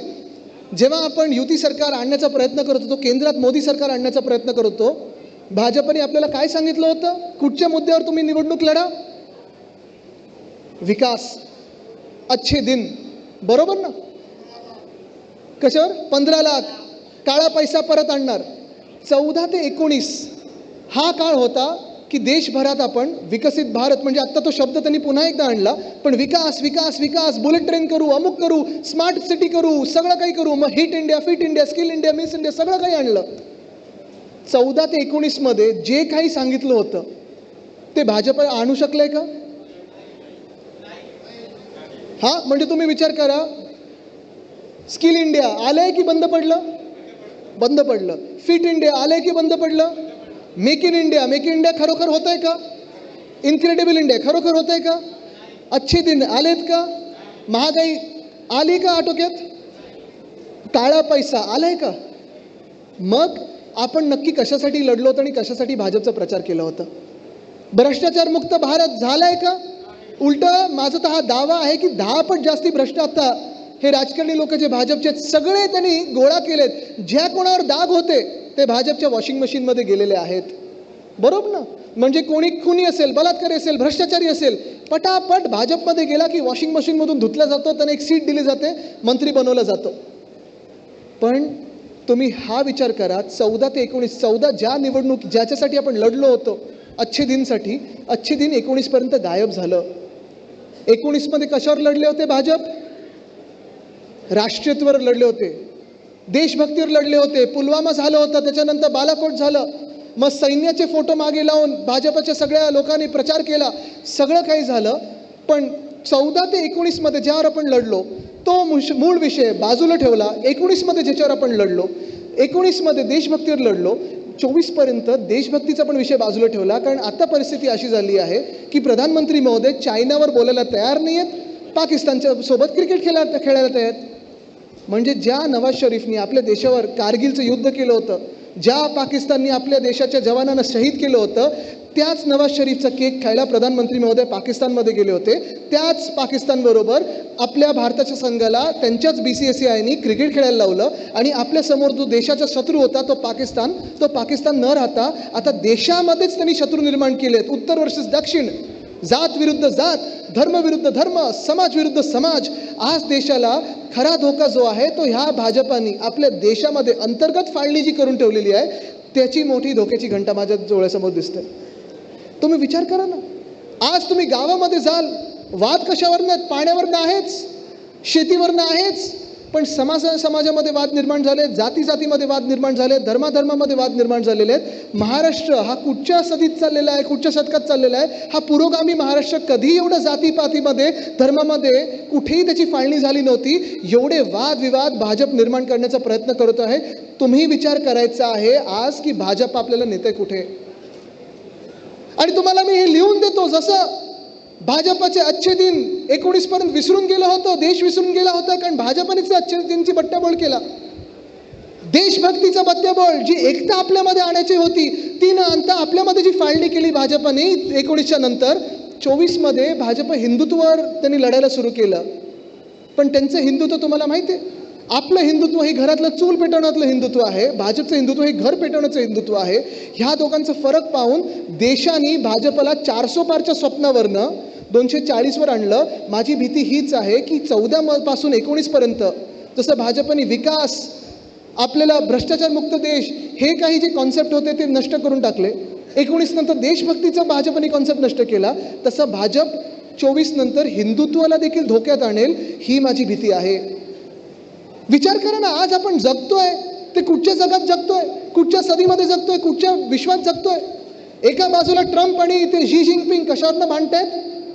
Speaker 1: जेव्हा आपण युती सरकार आणण्याचा प्रयत्न करत होतो, केंद्रात मोदी सरकार आणण्याचा प्रयत्न करत होतो, भाजपने आपल्याला काय सांगितलं होतं, कुठच्या मुद्द्यावर तुम्ही निवडणूक लढा, विकास, अच्छे दिन, बरोबर ना. कशावर, 15 लाख काळा पैसा परत आणणार. 14 ते 19 हा काळ होता की देशभरात आपण विकसित भारत, म्हणजे आत्ता तो शब्द त्यांनी पुन्हा एकदा आणला, पण विकास विकास विकास, बुलेट ट्रेन करू, अमुक करू, स्मार्ट सिटी करू, सगळं काही करू, मग hit India, fit India, skill India, miss India, सगळं काही आणलं. 14 ते 19 मध्ये जे काही सांगितलं होतं ते भाजप आणू शकलंय का, हा म्हणजे तुम्ही विचार करा. स्किल इंडिया आलंय की बंद पडलं, बंद पडलं. फिट इंडिया आलंय की बंद पडलं. मेक इन इंडिया खरोखर होत आहे का, इनक्रेडिबल इंडिया खरोखर होत आहे का, अच्छे दिन आलेत का, महागाई आली का आटोक्यात, काळा पैसा आलाय का. मग आपण नक्की कशासाठी लढलो होतं आणि कशासाठी भाजपचा प्रचार केला होता. भ्रष्टाचार मुक्त भारत झालाय का. उलट माझा तर हा दावा आहे की 10 पट जास्ती भ्रष्ट आता हे राजकारणी लोक जे भाजपचे सगळे त्यांनी गोळा केलेत, ज्या कोणावर दाग होते ते भाजपच्या वॉशिंग मशीनमध्ये गेलेले आहेत, बरोबर ना. म्हणजे कोणी खुनी असेल, बलात्कारी असेल, भ्रष्टाचारी असेल, पटापट भाजपमध्ये गेला की वॉशिंग मशीनमधून धुतला जातो, त्यांना एक सीट दिली जाते, मंत्री बनवलं जातं. पण तुम्ही हा विचार करा, 14 ते 19, 14 ज्या निवडणूक ज्याच्यासाठी आपण लढलो होतो अच्छे दिनसाठी, अच्छे दिन 19 पर्यंत गायब झालं. 19 मध्ये कशावर लढले होते भाजप? राष्ट्रीयत्वावर लढले होते, देशभक्तीवर लढले होते. पुलवामा झालं होतं, त्याच्यानंतर बालाकोट झालं, मग सैन्याचे फोटो मागे लावून भाजपच्या सगळ्या लोकांनी प्रचार केला, सगळं काही झालं. पण 14 ते 19 मध्ये ज्यावर आपण लढलो तो मूळ विषय बाजूला ठेवला. 19 मध्ये ज्याच्यावर आपण लढलो, 19 मध्ये देशभक्तीवर लढलो, 24 पर्यंत देशभक्तीचा पण विषय बाजूला ठेवला. कारण आता परिस्थिती अशी झाली आहे की प्रधानमंत्री महोदय चायनावर बोलायला तयार नाही आहेत, पाकिस्तानच्या सोबत क्रिकेट खेळायला तयार आहेत. म्हणजे ज्या नवाज शरीफनी आपल्या देशावर कारगिलचं युद्ध केलं होतं, ज्या पाकिस्ताननी आपल्या देशाच्या जवानांना शहीद केलं होतं, त्याच नवाज शरीफचा केक खायला प्रधानमंत्री महोदय पाकिस्तानमध्ये गेले होते. त्याच पाकिस्तानबरोबर आपल्या भारताच्या संघाला त्यांच्याच BCCIनी क्रिकेट खेळायला लावलं. आणि आपल्या समोर जो देशाचा शत्रू होता तो पाकिस्तान न राहता आता देशामध्येच त्यांनी शत्रू निर्माण केलेत. उत्तर वर्सेस दक्षिण, जात विरुद्ध जात, धर्म विरुद्ध धर्म, समाज विरुद्ध समाज. आज देशाला खरा धोका जो आहे तो ह्या भाजपानी आपल्या देशामध्ये अंतर्गत फाळणी जी करून ठेवलेली आहे, त्याची मोठी धोक्याची घंटा माझ्या डोळ्यासमोर दिसते. तुम्ही विचार करा ना, आज तुम्ही गावामध्ये जाल, वाद कशावरनं? पाण्यावरनं आहेच, शेतीवरनं आहेच, पण समाजामध्ये वाद निर्माण झाले, जातीमध्ये वाद निर्माण झाले, धर्मामध्ये वाद निर्माण झालेले आहेत. महाराष्ट्र हा कुठच्या सदीत चाललेला आहे, कुठच्या शतकात चाललेला आहे? हा पुरोगामी महाराष्ट्र कधी एवढं जातीपातीमध्ये, धर्मामध्ये कुठेही त्याची फाळणी झाली नव्हती. एवढे वादविवाद भाजप निर्माण करण्याचा प्रयत्न करत आहे. तुम्ही विचार करायचा आहे आज की भाजप आपल्याला नेते कुठे. आणि तुम्हाला मी हे लिहून देतो, जसं भाजपचे अच्छे दिन 19 पर्यंत विसरून गेलं होतं, देश विसरून गेला होता, कारण भाजपनेच अच्छे दिनची बट्ट्याबोळ केला. देशभक्तीचा बट्ट्याबोळ, जी एकता आपल्यामध्ये आणायची होती ती न आणता आपल्यामध्ये जी फाळणी केली भाजपने 19च्या नंतर. 24 मध्ये भाजप हिंदुत्वावर त्यांनी लढायला सुरू केलं. पण त्यांचं हिंदुत्व तुम्हाला माहिती आहे, आपलं हिंदुत्व हे घरातलं चूल पेटवण्यातलं हिंदुत्व आहे, भाजपचं हिंदुत्व हे घर पेटवण्याचं हिंदुत्व आहे. ह्या दोघांचा फरक पाहून देशाने भाजपला 400 पारच्या स्वप्नावरनं 240वर आणलं. माझी भीती हीच आहे की 14 पासून 19 पर्यंत जसं भाजपने विकास, आपल्याला भ्रष्टाचारमुक्त देश, हे काही जे कॉन्सेप्ट होते ते नष्ट करून टाकले. 19 नंतर देशभक्तीचा भाजपने कॉन्सेप्ट नष्ट केला, तसं भाजप 24 नंतर हिंदुत्वाला देखील धोक्यात आणेल, ही माझी भीती आहे. विचार करा ना, आज आपण जगतोय ते कुठच्या जगात जगतोय, कुठच्या सदीमध्ये जगतोय, कुठच्या विश्वात जगतोय. एका बाजूला ट्रम्प आणि ते शी जिनपिंग कशावरनं भांडतायत?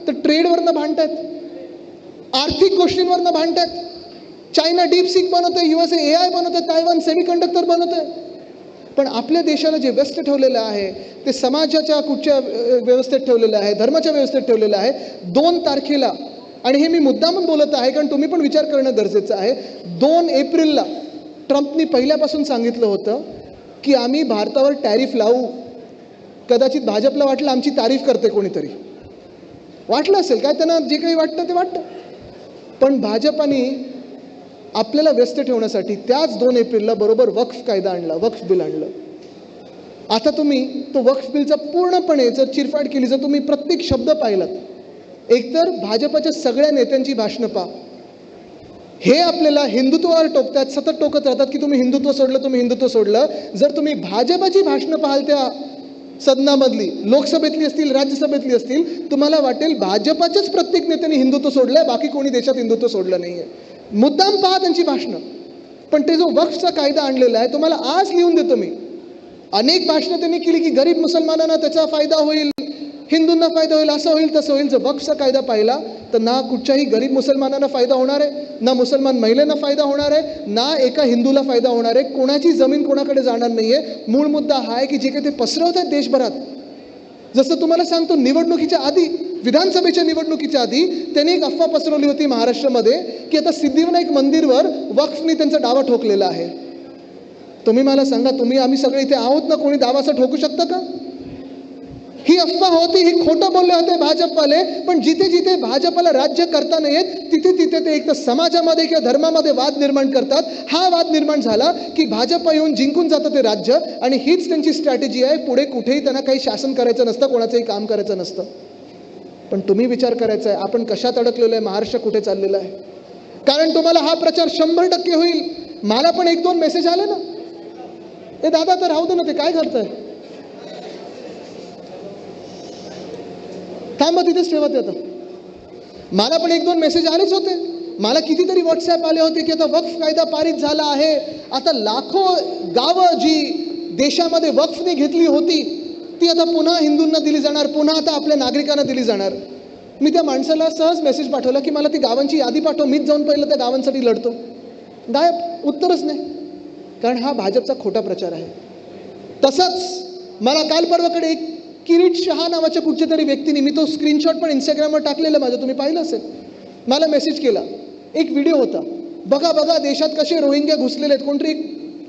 Speaker 1: तर ट्रेडवरनं भांडतायत, आर्थिक गोष्टींवरनं भांडतायत. चायना डीपसीक बनवतोय, USA AI बनवतोय, तायवान सेमीकंडक्टर बनवतोय. पण आपल्या देशाला जे व्यस्त ठेवलेलं आहे ते समाजाच्या कुठच्या व्यवस्थेत ठेवलेलं आहे, धर्माच्या व्यवस्थेत ठेवलेलं आहे. 2 तारखेला, आणि हे मी मुद्दामून बोलत आहे कारण तुम्ही पण विचार करणं गरजेचं आहे, 2 एप्रिलला ट्रम्पनी पहिल्यापासून सांगितलं होतं की आम्ही भारतावर टॅरिफ लावू. कदाचित भाजपला वाटलं आमची तारीफ करते कोणीतरी, वाटलं असेल काय त्यांना, जे काही वाटतं ते वाटतं. पण भाजपाने आपल्याला व्यस्त ठेवण्यासाठी त्याच 2 एप्रिलला बरोबर वक्फ कायदा आणला, वक्फ बिल आणलं. आता तुम्ही तो वक्फ बिलचा पूर्णपणे जर चिरफाड केली, जर तुम्ही प्रत्येक शब्द पाहिलात, एकतर भाजपच्या सगळ्या नेत्यांची भाषणं पहा, हे आपल्याला हिंदुत्वावर टोकतात, सतत टोकत राहतात की तुम्ही हिंदुत्व सोडलं, तुम्ही हिंदुत्व सोडलं. जर तुम्ही भाजपची भाषणं पाहाल त्या सदनामधली, लोकसभेतली असतील, राज्यसभेतली असतील, तुम्हाला वाटेल भाजपच्याच प्रत्येक नेत्यांनी हिंदुत्व सोडलंय, बाकी कोणी देशात हिंदुत्व सोडलं नाहीये. मुद्दाम पहा त्यांची भाषणं. पण ते जो वक्फचा कायदा आणलेला आहे, तुम्हाला आज लिहून देतो मी, अनेक भाषणं त्यांनी केली की गरीब मुसलमानांना त्याचा फायदा होईल, हिंदूंना फायदा होईल, असं होईल तसं होईल. जर वक्फचा कायदा पाहिला तर ना कुठच्याही गरीब मुसलमानांना फायदा होणार आहे, ना मुसलमान महिलांना फायदा होणार आहे, ना एका हिंदूला फायदा होणार आहे. कोणाची जमीन कोणाकडे जाणार नाहीये. मूळ मुद्दा हा आहे की जे काही ते पसरवत आहेत देशभरात, जसं तुम्हाला सांगतो, निवडणुकीच्या आधी, विधानसभेच्या निवडणुकीच्या आधी त्यांनी एक अफवा पसरवली होती महाराष्ट्रामध्ये की आता सिद्धिविनायक मंदिरवर वक्फनी त्यांचा डावा ठोकलेला आहे. तुम्ही मला सांगा, आम्ही सगळे इथे आहोत ना, कोणी दावाचं ठोकू शकतं का? ही अफवा होती, ही खोटं बोलले होते भाजपवाले. पण जिथे जिथे भाजपला राज्य करता नाही येत तिथे तिथे ते एक तर समाजामध्ये किंवा धर्मामध्ये वाद निर्माण करतात. हा वाद निर्माण झाला की भाजप येऊन जिंकून जातं ते राज्य, आणि हीच त्यांची स्ट्रॅटेजी आहे. पुढे कुठेही त्यांना काही शासन करायचं नसतं, कोणाचंही काम करायचं नसतं. पण तुम्ही विचार करायचा आहे आपण कशात अडकलेलो आहे, महाराष्ट्र कुठे चाललेला आहे. कारण तुम्हाला हा प्रचार 100% होईल. मला पण 1-2 मेसेज आले ना, ए दादा तर राहू दे ना, ते काय करताय, थांबा तिथेच ठेवा ते. आता मला पण 1-2 मेसेज आलेच होते, मला कितीतरी व्हॉट्सॲप आले होते की आता वक्फ कायदा पारित झाला आहे, आता लाखो गावं जी देशामध्ये वक्फने घेतली होती ती आता पुन्हा हिंदूंना दिली जाणार, पुन्हा आता आपल्या नागरिकांना दिली जाणार. मी त्या माणसाला सहज मेसेज पाठवला की मला ती गावांची यादी पाठव, मीच जाऊन पहिलं त्या गावांसाठी लढतो. गायब, उत्तरच नाही. कारण हा भाजपचा खोटा प्रचार आहे. तसंच मला काल परवाकडे एक किरीट शहा नावाच्या कुठच्या तरी व्यक्तीने, मी तो स्क्रीनशॉट पण इंस्टाग्रामवर टाकलेला माझं, तुम्ही पाहिलं असेल, मला मेसेज केला. एक व्हिडिओ होता, बघा बघा देशात कसे रोहिंग्या घुसलेले आहेत. कोणतरी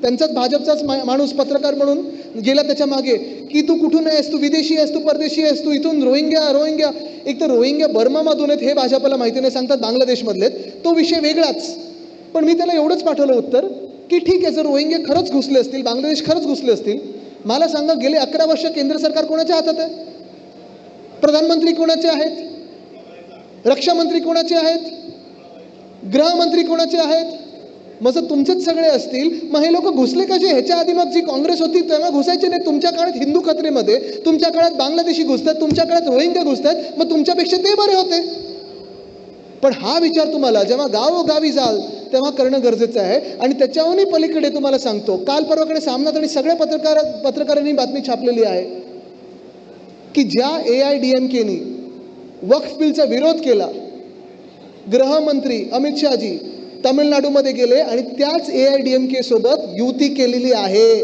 Speaker 1: त्यांचाच भाजपचाच माणूस पत्रकार म्हणून गेला त्याच्या मागे की तू कुठून आहेस, तू विदेशी आहेस, तू परदेशी आहेस, तू इथून रोहिंग्या. एक तर रोहिंग्या बर्मामधून आहेत हे भाजपला माहिती नाही, सांगतात बांगलादेशमधले, तो विषय वेगळाच. पण मी त्याला एवढंच पाठवलं उत्तर की ठीक आहे, जर रोहिंग्या खरंच घुसले असतील, बांगलादेश खरंच घुसले असतील, मला सांगा गेले 11 वर्ष केंद्र सरकार कोणाच्या हातात आहे? प्रधानमंत्री कोणाचे आहेत? रक्षामंत्री कोणाचे आहेत? गृहमंत्री कोणाचे आहेत? मग जर तुमचेच सगळे असतील, मग हे लोक घुसले कसे? ह्याच्या आधी मग जी काँग्रेस होती तेव्हा घुसायचे नाही. तुमच्या काळात हिंदू खत्रेमध्ये, तुमच्या काळात बांगलादेशी घुसतात, तुमच्या काळात रोहिंग्या घुसतात, मग तुमच्यापेक्षा ते बरे होते. पण हा विचार तुम्हाला जेव्हा गावोगावी जाल तेव्हा करणं गरजेचं आहे. आणि त्याच्याहूनही पलीकडे तुम्हाला सांगतो, काल परवाकडे सामनात आणि सगळ्या पत्रकारांनी बातमी छापलेली आहे की ज्या AIDMKनी वक्फ बिलचा विरोध केला, गृहमंत्री अमित शहाजी तामिळनाडूमध्ये गेले आणि त्याच AIDMK सोबत युती केलेली आहे.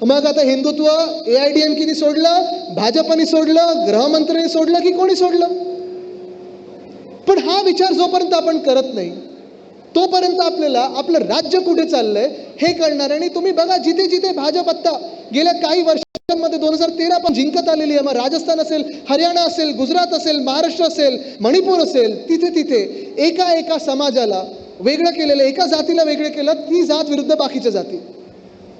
Speaker 1: मग आता हिंदुत्व AIDMKनी सोडलं, भाजपनी सोडलं, गृहमंत्र्यांनी सोडलं की कोणी सोडलं? पण हा विचार जोपर्यंत आपण करत नाही तोपर्यंत आपल्याला आपलं राज्य कुठे चाललंय हे कळणार. आणि तुम्ही बघा, जिथे जिथे भाजप आत्ता गेल्या काही वर्षांमध्ये 2013 पण जिंकत आलेली आहे, मग राजस्थान असेल, हरियाणा असेल, गुजरात असेल, महाराष्ट्र असेल, मणिपूर असेल, तिथे तिथे एका समाजाला वेगळं केलेलं, एका जातीला वेगळं केलं, ती जात विरुद्ध बाकीच्या जाती.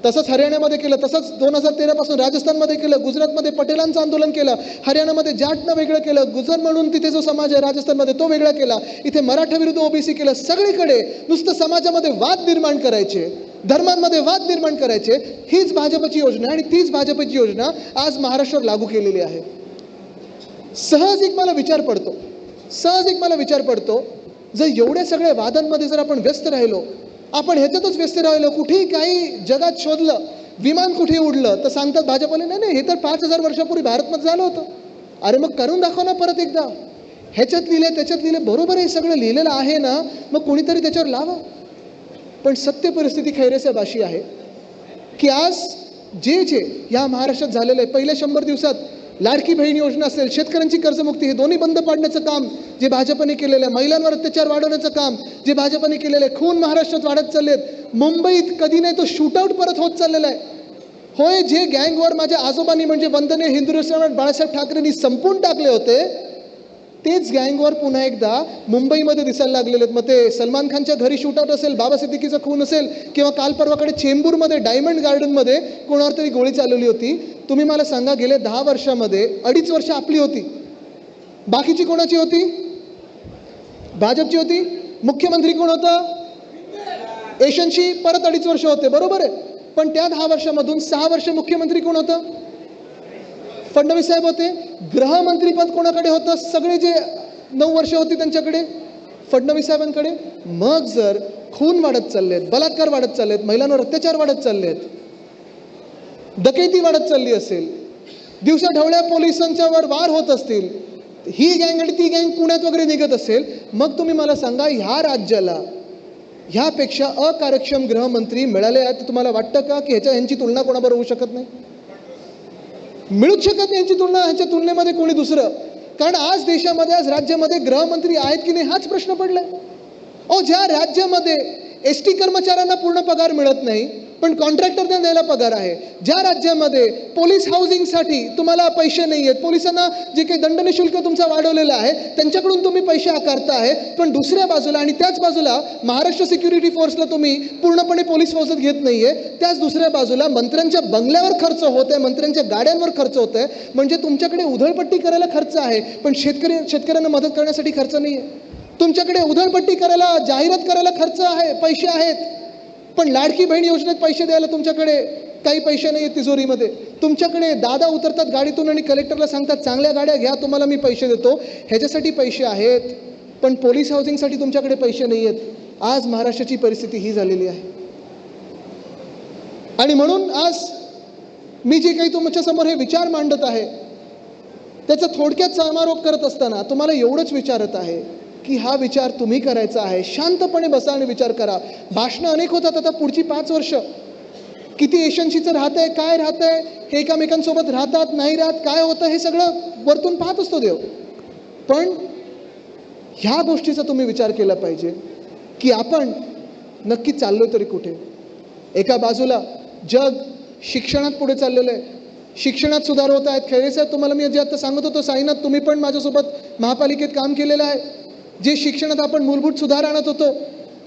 Speaker 1: तसंच हरियाणामध्ये केलं, तसंच 2013 पासून राजस्थानमध्ये केलं, गुजरातमध्ये पटेलांचं आंदोलन केलं, हरियाणामध्ये जाटनं वेगळं केलं, गुजर म्हणून तिथे जो समाज आहे राजस्थानमध्ये तो वेगळा केला, इथे मराठा विरुद्ध OBC केलं. सगळीकडे नुसतं समाजामध्ये वाद निर्माण करायचे, धर्मांमध्ये वाद निर्माण करायचे, हीच भाजपची योजना आणि तीच भाजपची योजना आज महाराष्ट्रावर लागू केलेली आहे. सहज एक मला विचार पडतो, जर एवढ्या सगळ्या वादांमध्ये जर आपण व्यस्त राहिलो, आपण ह्याच्यातच व्यस्त राहिलो, कुठेही काही जगात शोधलं, विमान कुठे उडलं तर सांगतात भाजपने नाही, हे तर 5000 वर्षापूर्वी भारतमध्ये झालं होतं. अरे मग करून दाखव ना परत एकदा. ह्याच्यात लिहिलं, त्याच्यात लिहिलं, बरोबर हे सगळं लिहिलेलं आहे ना, मग कोणीतरी त्याच्यावर लावा. पण सत्य परिस्थिती खैरेसाहेब अशी आहे की आज जे या महाराष्ट्रात झालेलं आहे, पहिल्या 100 दिवसात लाडकी बहीण योजना असेल, शेतकऱ्यांची कर्जमुक्ती, हे दोन्ही बंद पाडण्याचं काम जे भाजपने केलेलं आहे, महिलांवर अत्याचार वाढवण्याचं काम जे भाजपने केलेलं आहे, खून महाराष्ट्रात वाढत चाललेत, मुंबईत कधी नाही तो शूटआउट परत होत चाललेला आहे. होय, जे गँगवॉर माझ्या आजोबांनी म्हणजे वंदनीय हिंदू सम्राट बाळासाहेब ठाकरेंनी संपून टाकले होते, तेच गँगवॉर पुन्हा एकदा मुंबईमध्ये दिसायला लागलेले आहेत. मग ते सलमान खानच्या घरी शूटआउट असेल, बाबा सिद्दीकीचा खून असेल, किंवा काल परवाकडे चेंबूरमध्ये डायमंड गार्डनमध्ये कोणावर तरी गोळी चालवली होती. तुम्ही मला सांगा, गेल्या 10 वर्षामध्ये 2.5 वर्ष आपली होती, बाकीची कोणाची होती? भाजपची होती. मुख्यमंत्री कोण होता? एशनशी परत 2.5 वर्ष होते, बरोबर आहे. पण त्या 10 वर्षामधून 6 वर्ष मुख्यमंत्री कोण होतं? फडणवीस साहेब होते. गृहमंत्रीपद कोणाकडे होतं? सगळे जे 9 वर्ष होती त्यांच्याकडे, फडणवीस साहेबांकडे. मग जर खून वाढत चाललेत, बलात्कार वाढत चाललेत, महिलांवर अत्याचार वाढत चाललेत, डकैती वाढत चालली असेल, दिवसा ढवळ्या पोलिसांच्यावर वार होत असतील, ही गँग आणि ती गँग पुण्यात वगैरे निघत असेल, मग तुम्ही मला सांगा, ह्या राज्याला ह्यापेक्षा अकार्यक्षम गृहमंत्री मिळाले आहेत? तुम्हाला वाटतं का की ह्यांची तुलना कोणाबरोबर होऊ शकत नाही? मिळूच शकत नाही यांची तुलना ह्याच्या तुलनेमध्ये कोणी दुसरं. कारण आज देशामध्ये, आज राज्यामध्ये गृहमंत्री आहेत की नाही हाच प्रश्न पडलाय. ज्या राज्यामध्ये ST कर्मचाऱ्यांना पूर्ण पगार मिळत नाही पण कॉन्ट्रॅक्टरने द्यायला पगार आहे, ज्या राज्यामध्ये पोलीस हाऊसिंगसाठी तुम्हाला पैसे नाही आहेत, पोलिसांना जे काही दंडनी शुल्क तुमचा वाढवलेला आहे त्यांच्याकडून तुम्ही पैसे आकारता आहे, पण दुसऱ्या बाजूला आणि त्याच बाजूला महाराष्ट्र सिक्युरिटी फोर्सला तुम्ही पूर्णपणे पोलीस फौजत घेत नाहीये, त्याच दुसऱ्या बाजूला मंत्र्यांच्या बंगल्यावर खर्च होत आहे, मंत्र्यांच्या गाड्यांवर खर्च होत आहे. म्हणजे तुमच्याकडे उधळपट्टी करायला खर्च आहे पण शेतकऱ्यांना मदत करण्यासाठी खर्च नाही आहे. तुमच्याकडे उधळपट्टी करायला, जाहिरात करायला खर्च आहे, पैसे आहेत, पण लाडकी बहीण योजनेत पैसे द्यायला तुमच्याकडे काही पैसे नाही आहेत तिजोरीमध्ये. तुमच्याकडे दादा उतरतात गाडीतून आणि कलेक्टरला सांगतात चांगल्या गाड्या घ्या, तुम्हाला मी पैसे देतो. ह्याच्यासाठी पैसे आहेत, पण पोलीस हाऊसिंगसाठी तुमच्याकडे पैसे नाही आहेत. आज महाराष्ट्राची परिस्थिती ही झालेली आहे. आणि म्हणून आज मी जे काही तुमच्यासमोर हे विचार मांडत आहे त्याचा थोडक्यात समारोप करत असताना तुम्हाला एवढंच विचारत आहे की हा विचार तुम्ही करायचा आहे. शांतपणे बसा आणि विचार करा. भाषणं अनेक होतात. आता पुढची 5 वर्ष किती एशनशीचं राहत आहे, काय राहत आहे, हे एकामेकांसोबत राहतात नाही राहत, काय होतं हे सगळं वरतून पाहत असतो देव. पण ह्या गोष्टीचा तुम्ही विचार केला पाहिजे की आपण नक्की चाललोय तरी कुठे. एका बाजूला जग शिक्षणात पुढे चाललेलं आहे, शिक्षणात सुधार होत आहेत. खैरे साहेब, तुम्हाला मी जे आता सांगत होतो, साईनाथ तुम्ही पण माझ्यासोबत महापालिकेत काम केलेलं आहे. जे शिक्षणात आपण मूलभूत सुधार आणत होतो,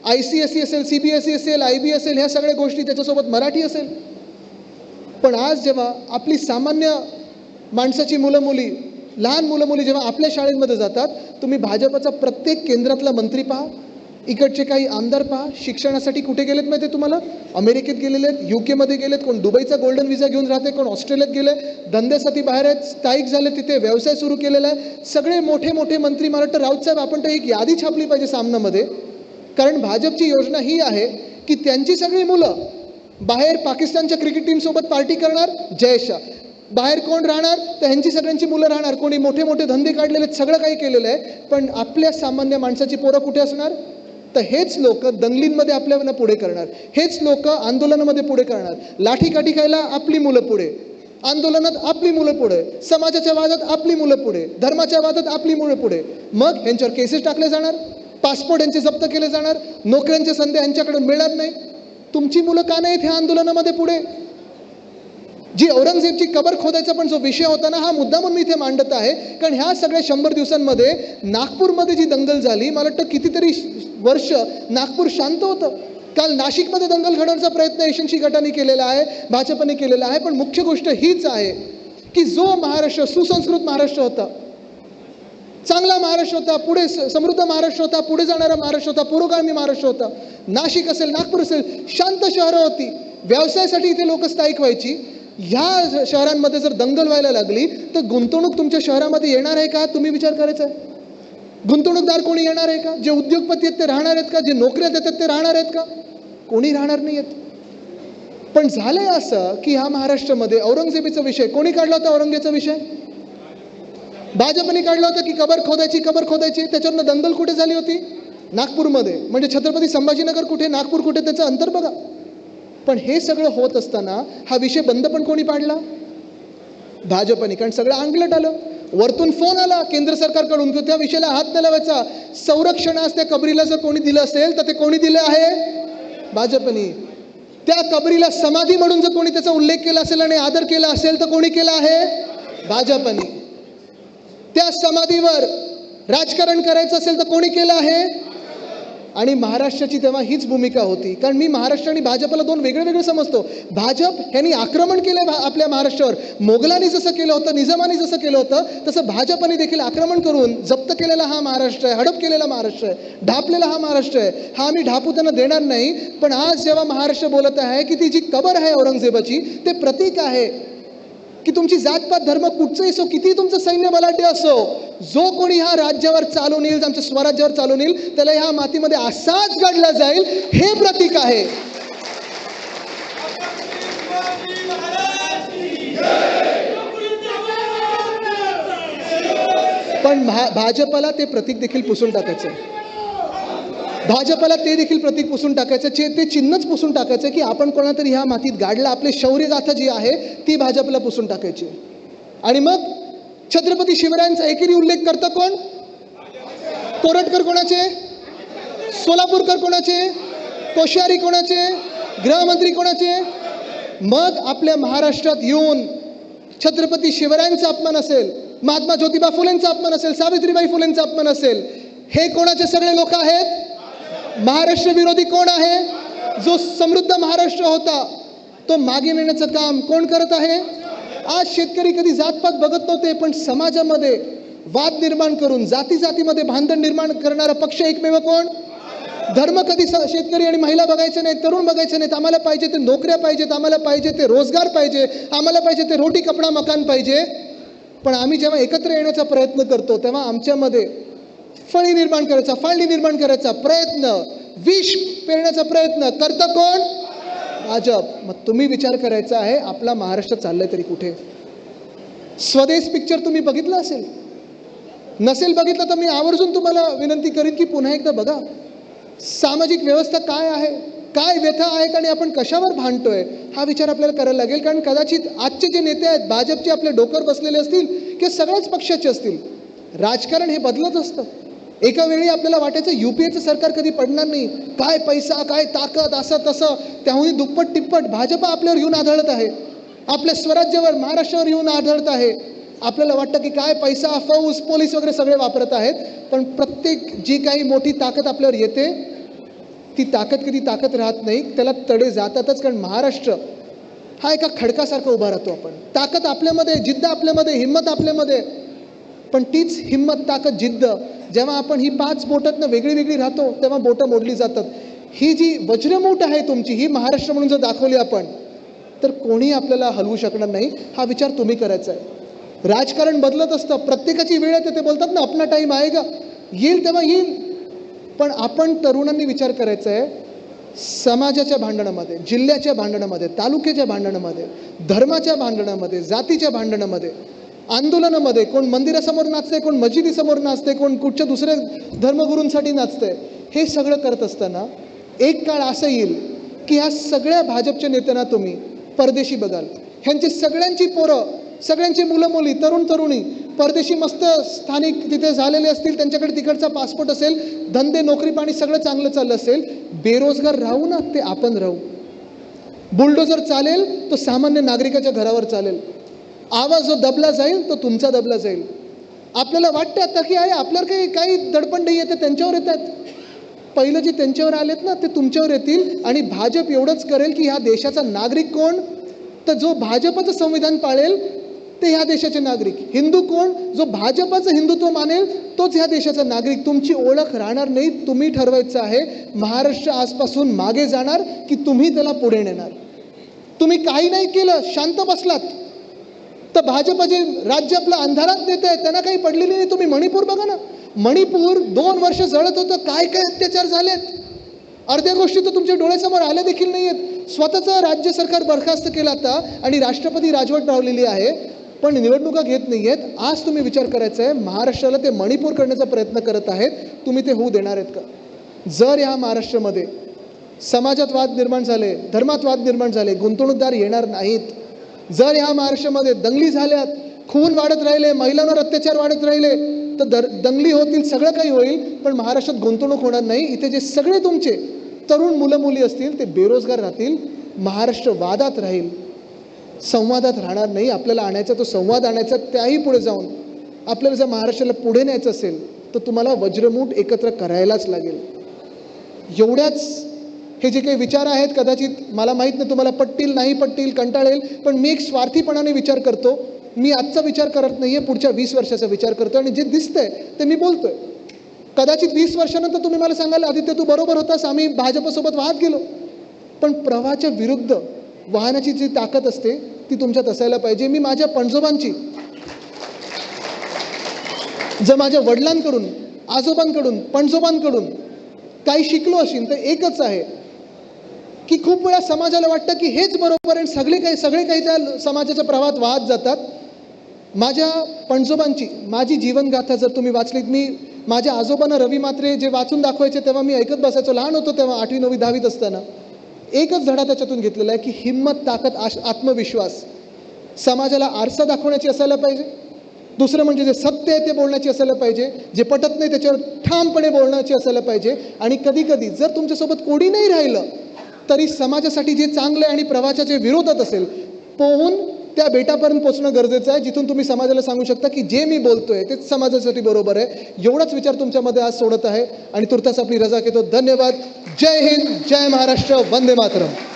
Speaker 1: ICSE असेल, CBSE असेल, IB असेल, ह्या सगळ्या गोष्टी, त्याच्यासोबत मराठी असेल. पण आज जेव्हा आपली सामान्य माणसाची मुलं मुली, लहान मुलं मुली जेव्हा आपल्या शाळेमध्ये जातात, तुम्ही भाजपचा प्रत्येक केंद्रातला मंत्री पहा, इकडचे काही आमदार पहा, शिक्षणासाठी कुठे गेलेत माहिती आहे तुम्हाला? अमेरिकेत गेलेले आहेत, UK मध्ये गेलेत, कोण दुबईचा गोल्डन व्हिसा घेऊन राहते, कोण ऑस्ट्रेलियात गेले, धंद्यासाठी बाहेर आहेत, स्थायिक झाले, तिथे व्यवसाय सुरू केलेला आहे. सगळे मोठे मोठे मंत्री. मला वाटतं राऊत साहेब, आपण तर एक यादी छापली पाहिजे सामनामध्ये. कारण भाजपची योजना ही आहे की त्यांची सगळी मुलं बाहेर पाकिस्तानच्या क्रिकेट टीमसोबत पार्टी करणार, जय शाह. बाहेर कोण राहणार, तर ह्यांची सगळ्यांची मुलं राहणार. कोणी मोठे मोठे धंदे काढलेले, सगळं काही केलेलं आहे. पण आपल्या सामान्य माणसाची पोरं कुठे असणार? तर हेच लोक दंगलींमध्ये आपल्याला पुढे करणार, हेच लोक आंदोलनामध्ये पुढे करणार. लाठीकाठी खायला आपली मुलं पुढे, आंदोलनात आपली मुलं पुढे, समाजाच्या वादात आपली मुलं पुढे, धर्माच्या वादात आपली मुलं पुढे. मग ह्यांच्यावर केसेस टाकले जाणार, पासपोर्ट यांचे जप्त केले जाणार, नोकऱ्यांच्या संधी यांच्याकडे मिळणार नाही. तुमची मुलं का नाहीत ह्या आंदोलनामध्ये पुढे? जी औरंगजेबची कबर खोदायचा पण जो विषय होता ना, हा मुद्दा म्हणून मी इथे मांडत आहे. कारण ह्या सगळ्या 100 दिवसांमध्ये नागपूरमध्ये जी दंगल झाली, मला वाटतं कितीतरी वर्ष नागपूर शांत होतं. काल नाशिकमध्ये दंगल घडवण्याचा प्रयत्न एशनशी गटाने केलेला आहे, भाजपने केलेला आहे. पण मुख्य गोष्ट हीच आहे की जो महाराष्ट्र सुसंस्कृत महाराष्ट्र होता, चांगला महाराष्ट्र होता, पुढे समृद्ध महाराष्ट्र होता, पुढे जाणारा महाराष्ट्र होता, पुरोगामी महाराष्ट्र होता. नाशिक असेल, नागपूर असेल, शांत शहरं होती, व्यवसायासाठी इथे लोक स्थायिक व्हायची. ह्या शहरांमध्ये जर दंगल व्हायला लागली तर गुंतवणूक तुमच्या शहरामध्ये येणार आहे का? तुम्ही विचार करायचा आहे. गुंतवणूकदार कोणी येणार आहे का? जे उद्योगपती आहेत ते राहणार आहेत का? जे नोकऱ्या देतात ते राहणार आहेत का? कोणी राहणार नाही आहेत. पण झालंय असं की ह्या महाराष्ट्रामध्ये औरंगजेबीचा विषय कोणी काढला होता? औरंगजेबचा विषय भाजपने काढला होता की कबर खोदायची, कबर खोदायची. त्याच्यावरनं दंगल कुठे झाली होती? नागपूरमध्ये. म्हणजे छत्रपती संभाजीनगर कुठे, नागपूर कुठे, त्याचं अंतर बघा. पण हे सगळं होत असताना हा विषय बंद पण कोणी पाडला? भाजपने. कारण सगळं अंगलट आलं. वरतून फोन आला केंद्र सरकारकडून की त्या विषयाला हात नाही लावायचा. संरक्षणास त्या कबरीला जर कोणी दिलं असेल तर ते कोणी दिलं आहे? भाजपने. त्या कबरीला समाधी म्हणून जर कोणी त्याचा उल्लेख केला असेल आणि आदर केला असेल तर कोणी केला आहे? भाजपने. त्या समाधीवर राजकारण करायचं असेल तर कोणी केलं आहे? आणि महाराष्ट्राची तेव्हा हीच भूमिका होती. कारण मी महाराष्ट्र आणि भाजपला दोन वेगळे वेगळे समजतो. भाजप यांनी आक्रमण केलं आपल्या महाराष्ट्रावर. मोगलांनी जसं केलं होतं, निजामाने जसं केलं होतं, तसं भाजपने देखील आक्रमण करून जप्त केलेला हा महाराष्ट्र आहे, हडप केलेला महाराष्ट्र आहे, ढापलेला हा महाराष्ट्र आहे. हा आम्ही ढापू त्यांना देणार नाही. पण आज जेव्हा महाराष्ट्र बोलत आहे की ती जी कबर आहे औरंगजेबाची, ते प्रतीक आहे की तुमची जातपात धर्म कुठचंही असो, किती तुमचं सैन्य बलाढ्य असो, जो कोणी ह्या राज्यावर चालून येईल, आमच्या स्वराज्यावर चालून येईल, त्याला ह्या मातीमध्ये असाच गडला जाईल, हे प्रतीक आहे. पण भाजपला ते प्रतीक देखील पुसून टाकायचं. भाजपला ते देखील प्रतीक पुसून टाकायचं, ते चिन्हच पुसून टाकायचं की आपण कोणातरी ह्या मातीत गाडला. आपले शौर्यगाथा जी आहे ती भाजपला पुसून टाकायची. आणि मग छत्रपती शिवरायांचा एकेरी उल्लेख करतं कोण? कोरटकर कोणाचे? सोलापूरकर कोणाचे? कोश्यारी कोणाचे? गृहमंत्री कोणाचे? मग आपल्या महाराष्ट्रात येऊन छत्रपती शिवरायांचा अपमान असेल, महात्मा ज्योतिबा फुलेंचा अपमान असेल, सावित्रीबाई फुलेंचा अपमान असेल, हे कोणाचे सगळे लोक आहेत? महाराष्ट्र विरोधी कोण आहे? जो समृद्ध महाराष्ट्र होता तो मागे नेण्याचं काम कोण करत आहे? आज शेतकरी कधी जातपात बघत नव्हते, पण समाजामध्ये वाद निर्माण करून जाती जातीमध्ये भांडण निर्माण करणारा पक्ष एकमेव कोण? धर्म कधी शेतकरी आणि महिला बघायचे नाहीत, तरुण बघायचे नाहीत. आम्हाला पाहिजे ते नोकऱ्या पाहिजेत, आम्हाला पाहिजे ते रोजगार पाहिजे, आम्हाला पाहिजे ते रोटी कपडा मकान पाहिजे. पण आम्ही जेव्हा एकत्र येण्याचा प्रयत्न करतो तेव्हा आमच्यामध्ये फळी निर्माण करायचा, फाळणी निर्माण करायचा प्रयत्न, विष पेरण्याचा प्रयत्न करतं कोण? भाजप. मग तुम्ही विचार करायचा आहे आपला महाराष्ट्र चाललाय तरी कुठे? स्वदेश पिक्चर तुम्ही बघितलं असेल, नसेल बघितलं तर मी आवर्जून तुम्हाला विनंती करीन की पुन्हा एकदा बघा. सामाजिक व्यवस्था काय आहे, काय व्यथा आहेत आणि आपण कशावर भांडतोय हा विचार आपल्याला करायला लागेल. कारण कदाचित आजचे जे नेते आहेत भाजपचे आपले डोक्यावर बसलेले असतील किंवा सगळ्याच पक्षाचे असतील, राजकारण हे बदलत असतं. एका वेळी आपल्याला वाटायचं युपीएचं सरकार कधी पडणार नाही, काय पैसा काय ताकद असं तसं, त्याहून दुप्पट तिप्पट भाजप आपल्यावर येऊन आढळत आहे, आपल्या स्वराज्यावर महाराष्ट्रावर येऊन आढळत आहे. आपल्याला वाटतं की काय पैसा फौज पोलीस वगैरे सगळे वापरत आहेत, पण प्रत्येक जी काही मोठी ताकद आपल्यावर येते ती ताकद कधी ताकद राहत नाही, त्याला तडे जातातच. कारण महाराष्ट्र हा एका खडकासारखा उभा राहतो. आपण ताकद आपल्यामध्ये, जिद्द आपल्यामध्ये, हिंमत आपल्यामध्ये, पण तीच हिंमत ताकद जिद्द जेव्हा आपण ही 5 बोटातनं वेगळी वेगळी राहतो तेव्हा बोटं मोडली जातात. ही जी वज्रमूठ आहे तुमची, ही महाराष्ट्र म्हणून जर दाखवली आपण तर कोणी आपल्याला हलवू शकणार नाही. हा विचार तुम्ही करायचा आहे. राजकारण बदलत असतं, प्रत्येकाची वेळ येते. ते बोलतात ना अपना टाइम आएगा, येईल तेव्हा येईल. पण आपण तरुणांनी विचार करायचा आहे समाजाच्या भांडणामध्ये, जिल्ह्याच्या भांडणामध्ये, तालुक्याच्या भांडणामध्ये, धर्माच्या भांडणामध्ये, जातीच्या भांडणामध्ये, आंदोलनामध्ये, कोण मंदिरासमोर नाचते, कोण मस्जिदीसमोर नाचते, कोण कुठच्या दुसऱ्या धर्मगुरूंसाठी नाचते, हे सगळं करत असताना एक काळ असं येईल की ह्या सगळ्या भाजपच्या नेत्यांना तुम्ही परदेशी बघाल. ह्यांची सगळ्यांची पोरं, सगळ्यांची मुलं मुली, तरुण तरुणी परदेशी मस्त स्थानिक तिथे झालेले असतील, त्यांच्याकडे तिकडचा पासपोर्ट असेल, धंदे नोकरी पाणी सगळं चांगलं चाललं असेल. बेरोजगार राहू ना ते आपण राहू. बुलडोजर चालेल तो सामान्य नागरिकाच्या घरावर चालेल. आवाज जो दबला जाईल तो तुमचा दबला जाईल. आपल्याला वाटतं आता की आहे आपल्याला काही दडपण नाही येते, त्यांच्यावर येतात. पहिलं जे त्यांच्यावर आलेत ना ते तुमच्यावर येतील. आणि भाजप एवढंच करेल की ह्या देशाचा नागरिक कोण, तर जो भाजपचं संविधान पाळेल ते ह्या देशाचे नागरिक. हिंदू कोण, जो भाजपचं हिंदुत्व मानेल तोच ह्या देशाचा नागरिक. तुमची ओळख राहणार नाही. तुम्ही ठरवायचं आहे महाराष्ट्र आजपासून मागे जाणार की तुम्ही त्याला पुढे नेणार. तुम्ही काही नाही केलं, शांत बसलात तर भाजप जे राज्य आपलं अंधारात नेत आहे त्यांना काही पडलेली नाही. तुम्ही मणिपूर बघा ना, मणिपूर 2 वर्ष जळत होतं, काय काय अत्याचार झालेत, अर्ध्या गोष्टी तर तुमच्या डोळ्यासमोर आल्या देखील नाही आहेत. स्वतःचं राज्य सरकार बरखास्त केलं आता आणि राष्ट्रपती राजवट रावलेली आहे, पण निवडणुका घेत नाही आहेत. आज तुम्ही विचार करायचा आहे महाराष्ट्राला ते मणिपूर करण्याचा प्रयत्न करत आहेत, तुम्ही ते होऊ देणार आहेत का? जर ह्या महाराष्ट्रामध्ये समाजात वाद निर्माण झाले, धर्मात वाद निर्माण झाले, गुंतवणूकदार येणार नाहीत. जर ह्या महाराष्ट्रामध्ये दंगली झाल्यात, खून वाढत राहिले, महिलांवर अत्याचार वाढत राहिले तर दंगली होतील, सगळं काही होईल, पण महाराष्ट्रात गुंतवणूक होणार नाही. इथे जे सगळे तुमचे तरुण मुलं मुली असतील ते बेरोजगार राहतील. महाराष्ट्र वादात राहील, संवादात राहणार नाही. आपल्याला आणायचा तो संवाद आणायचा, त्याही पुढे जाऊन आपल्याला जर महाराष्ट्राला पुढे न्यायचं असेल तर तुम्हाला वज्रमूठ एकत्र करायलाच लागेल. एवढ्याच हे जे काही विचार आहेत कदाचित मला माहीत नाही तुम्हाला पटतील नाही पटतील, कंटाळेल, पण मी एक स्वार्थीपणाने विचार करतो. मी आजचा विचार करत नाही आहे, पुढच्या 20 वर्षाचा विचार करतो आणि जे दिसतंय ते मी बोलतोय. कदाचित 20 वर्षानंतर तुम्ही मला सांगाल आदित्य तू बरोबर होतास, आम्ही भाजपसोबत वाहत गेलो. पण प्रवाहाच्या विरुद्ध वाहनाची जी ताकद असते ती तुमच्यात असायला पाहिजे. मी माझ्या पणजोबांची, जर माझ्या वडिलांकडून, आजोबांकडून, पणजोबांकडून काही शिकलो असेल तर एकच आहे की खूप वेळा समाजाला वाटतं की हेच बरोबर आहे, सगळे काही त्या समाजाच्या प्रवाहात वाहत जातात. माझ्या पणजोबांची माझी जीवनगाथा जर तुम्ही वाचलीत, मी माझ्या आजोबांना रवी म्हात्रे जे वाचून दाखवायचे तेव्हा मी ऐकत बसायचो, लहान होतो तेव्हा 8वी 9वी 10वीत असताना. एकच धडा त्याच्यातून घेतलेला आहे की हिंमत, ताकद, आत्मविश्वास समाजाला आरसा दाखवण्याची असायला पाहिजे. दुसरं म्हणजे जे सत्य आहे ते बोलण्याची असायला पाहिजे, जे पटत नाही त्याच्यावर ठामपणे बोलण्याची असायला पाहिजे. आणि कधी कधी जर तुमच्यासोबत कोणी नाही राहिलं तरी समाजासाठी जे चांगलं आणि प्रवाहाच्या जे विरोधात असेल पोहून त्या बेटापर्यंत पोहोचणं गरजेचं आहे, जिथून तुम्ही समाजाला सांगू शकता की जे मी बोलतोय ते समाजासाठी बरोबर आहे. एवढाच विचार तुमच्यामध्ये आज सोडत आहे आणि तुर्तास आपली रजा घेतो. धन्यवाद. जय हिंद, जय महाराष्ट्र, वंदे मातरम.